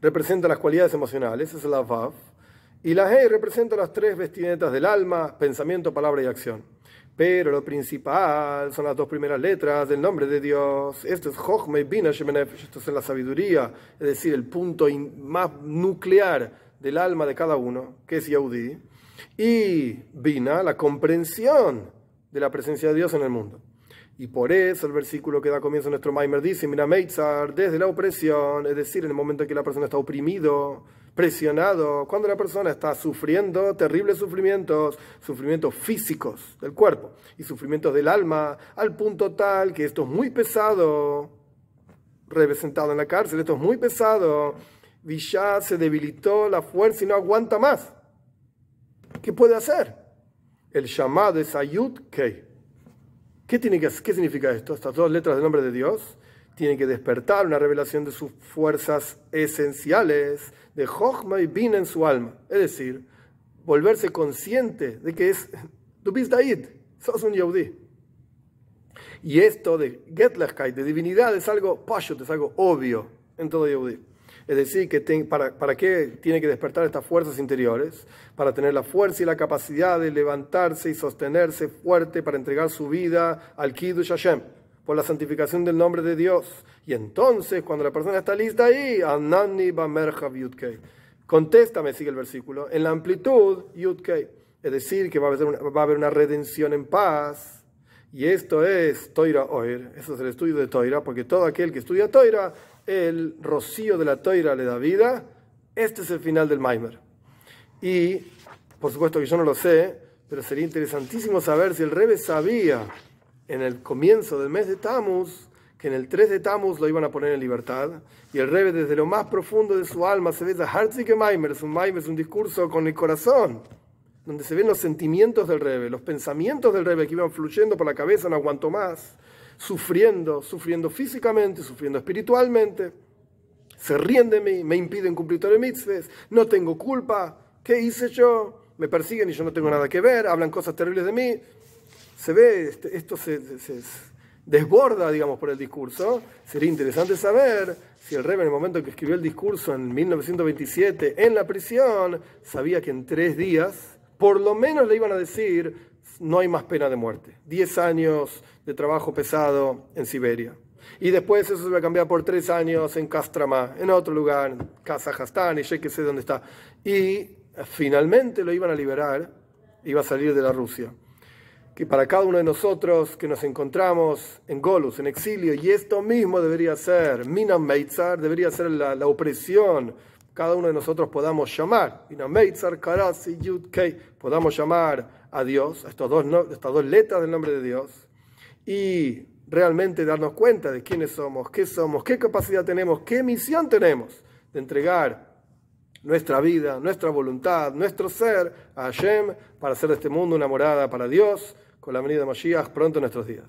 representan las cualidades emocionales, esa es la Vav. Y la Hei representa las tres vestimentas del alma, pensamiento, palabra y acción. Pero lo principal son las dos primeras letras del nombre de Dios. Esto es Chochmei Bina Shebenefesh, esto es la sabiduría, es decir, el punto más nuclear del alma de cada uno, que es Yehudí. Y Bina, la comprensión de la presencia de Dios en el mundo. Y por eso el versículo que da comienzo a nuestro Maimer dice, mira Meitzar, desde la opresión, es decir, en el momento en que la persona está oprimido, presionado, cuando la persona está sufriendo terribles sufrimientos físicos del cuerpo y sufrimientos del alma, al punto tal que esto es muy pesado, representado en la cárcel, esto es muy pesado, Vishá se debilitó la fuerza y no aguanta más. ¿Qué puede hacer? El llamado es Ayud Kei. ¿Qué significa esto? Estas dos letras del nombre de Dios tienen que despertar una revelación de sus fuerzas esenciales, de Jochma y Bina en su alma. Es decir, volverse consciente de que tú bist Daid, sos un Yehudí. Y esto de Getlechkeit, de divinidad, es algo pashut, es algo obvio en todo Yehudí. Es decir, que ¿para qué tiene que despertar estas fuerzas interiores? Para tener la fuerza y la capacidad de levantarse y sostenerse fuerte para entregar su vida al Kiddush Hashem, por la santificación del nombre de Dios. Y entonces, cuando la persona está lista ahí, Anani Bamerja Yudkei. Contéstame, sigue el versículo, en la amplitud Yudkei. Es decir, que va a haber una redención en paz. Y esto es Toira Oir, eso es el estudio de Toira, porque todo aquel que estudia Toira, el rocío de la Toira le da vida. Este es el final del Maimer. Y, por supuesto que yo no lo sé, pero sería interesantísimo saber si el Rebbe sabía en el comienzo del mes de Tammuz que en el 3 de Tammuz lo iban a poner en libertad. Y el Rebbe desde lo más profundo de su alma se ve a Hartzike Maimer, es un discurso con el corazón, donde se ven los sentimientos del Rebbe, los pensamientos del Rebbe que iban fluyendo por la cabeza, no aguanto más, sufriendo físicamente, sufriendo espiritualmente, se ríen de mí, me impiden cumplir todas las mitzvahs, no tengo culpa, ¿qué hice yo? Me persiguen y yo no tengo nada que ver, hablan cosas terribles de mí. Se ve, esto se desborda, digamos, por el discurso. Sería interesante saber si el Rebbe en el momento en que escribió el discurso en 1927 en la prisión, sabía que en 3 días por lo menos le iban a decir no hay más pena de muerte. 10 años de trabajo pesado en Siberia. Y después eso se va a cambiar por 3 años en Castrama, en otro lugar, en Kazajstán, y ya que sé dónde está. Y finalmente lo iban a liberar, iba a salir de la Rusia. Que para cada uno de nosotros que nos encontramos en Golus, en exilio, y esto mismo debería ser, Minam Meitzar, debería ser la opresión, cada uno de nosotros podamos llamar, Minam Meitzar, Karasi, Yud, Kei, podamos llamar a Dios, a estas dos letras del nombre de Dios, y realmente darnos cuenta de quiénes somos, qué capacidad tenemos, qué misión tenemos de entregar nuestra vida, nuestra voluntad, nuestro ser a Hashem para hacer de este mundo una morada para Dios, con la venida de Mashiach pronto en nuestros días.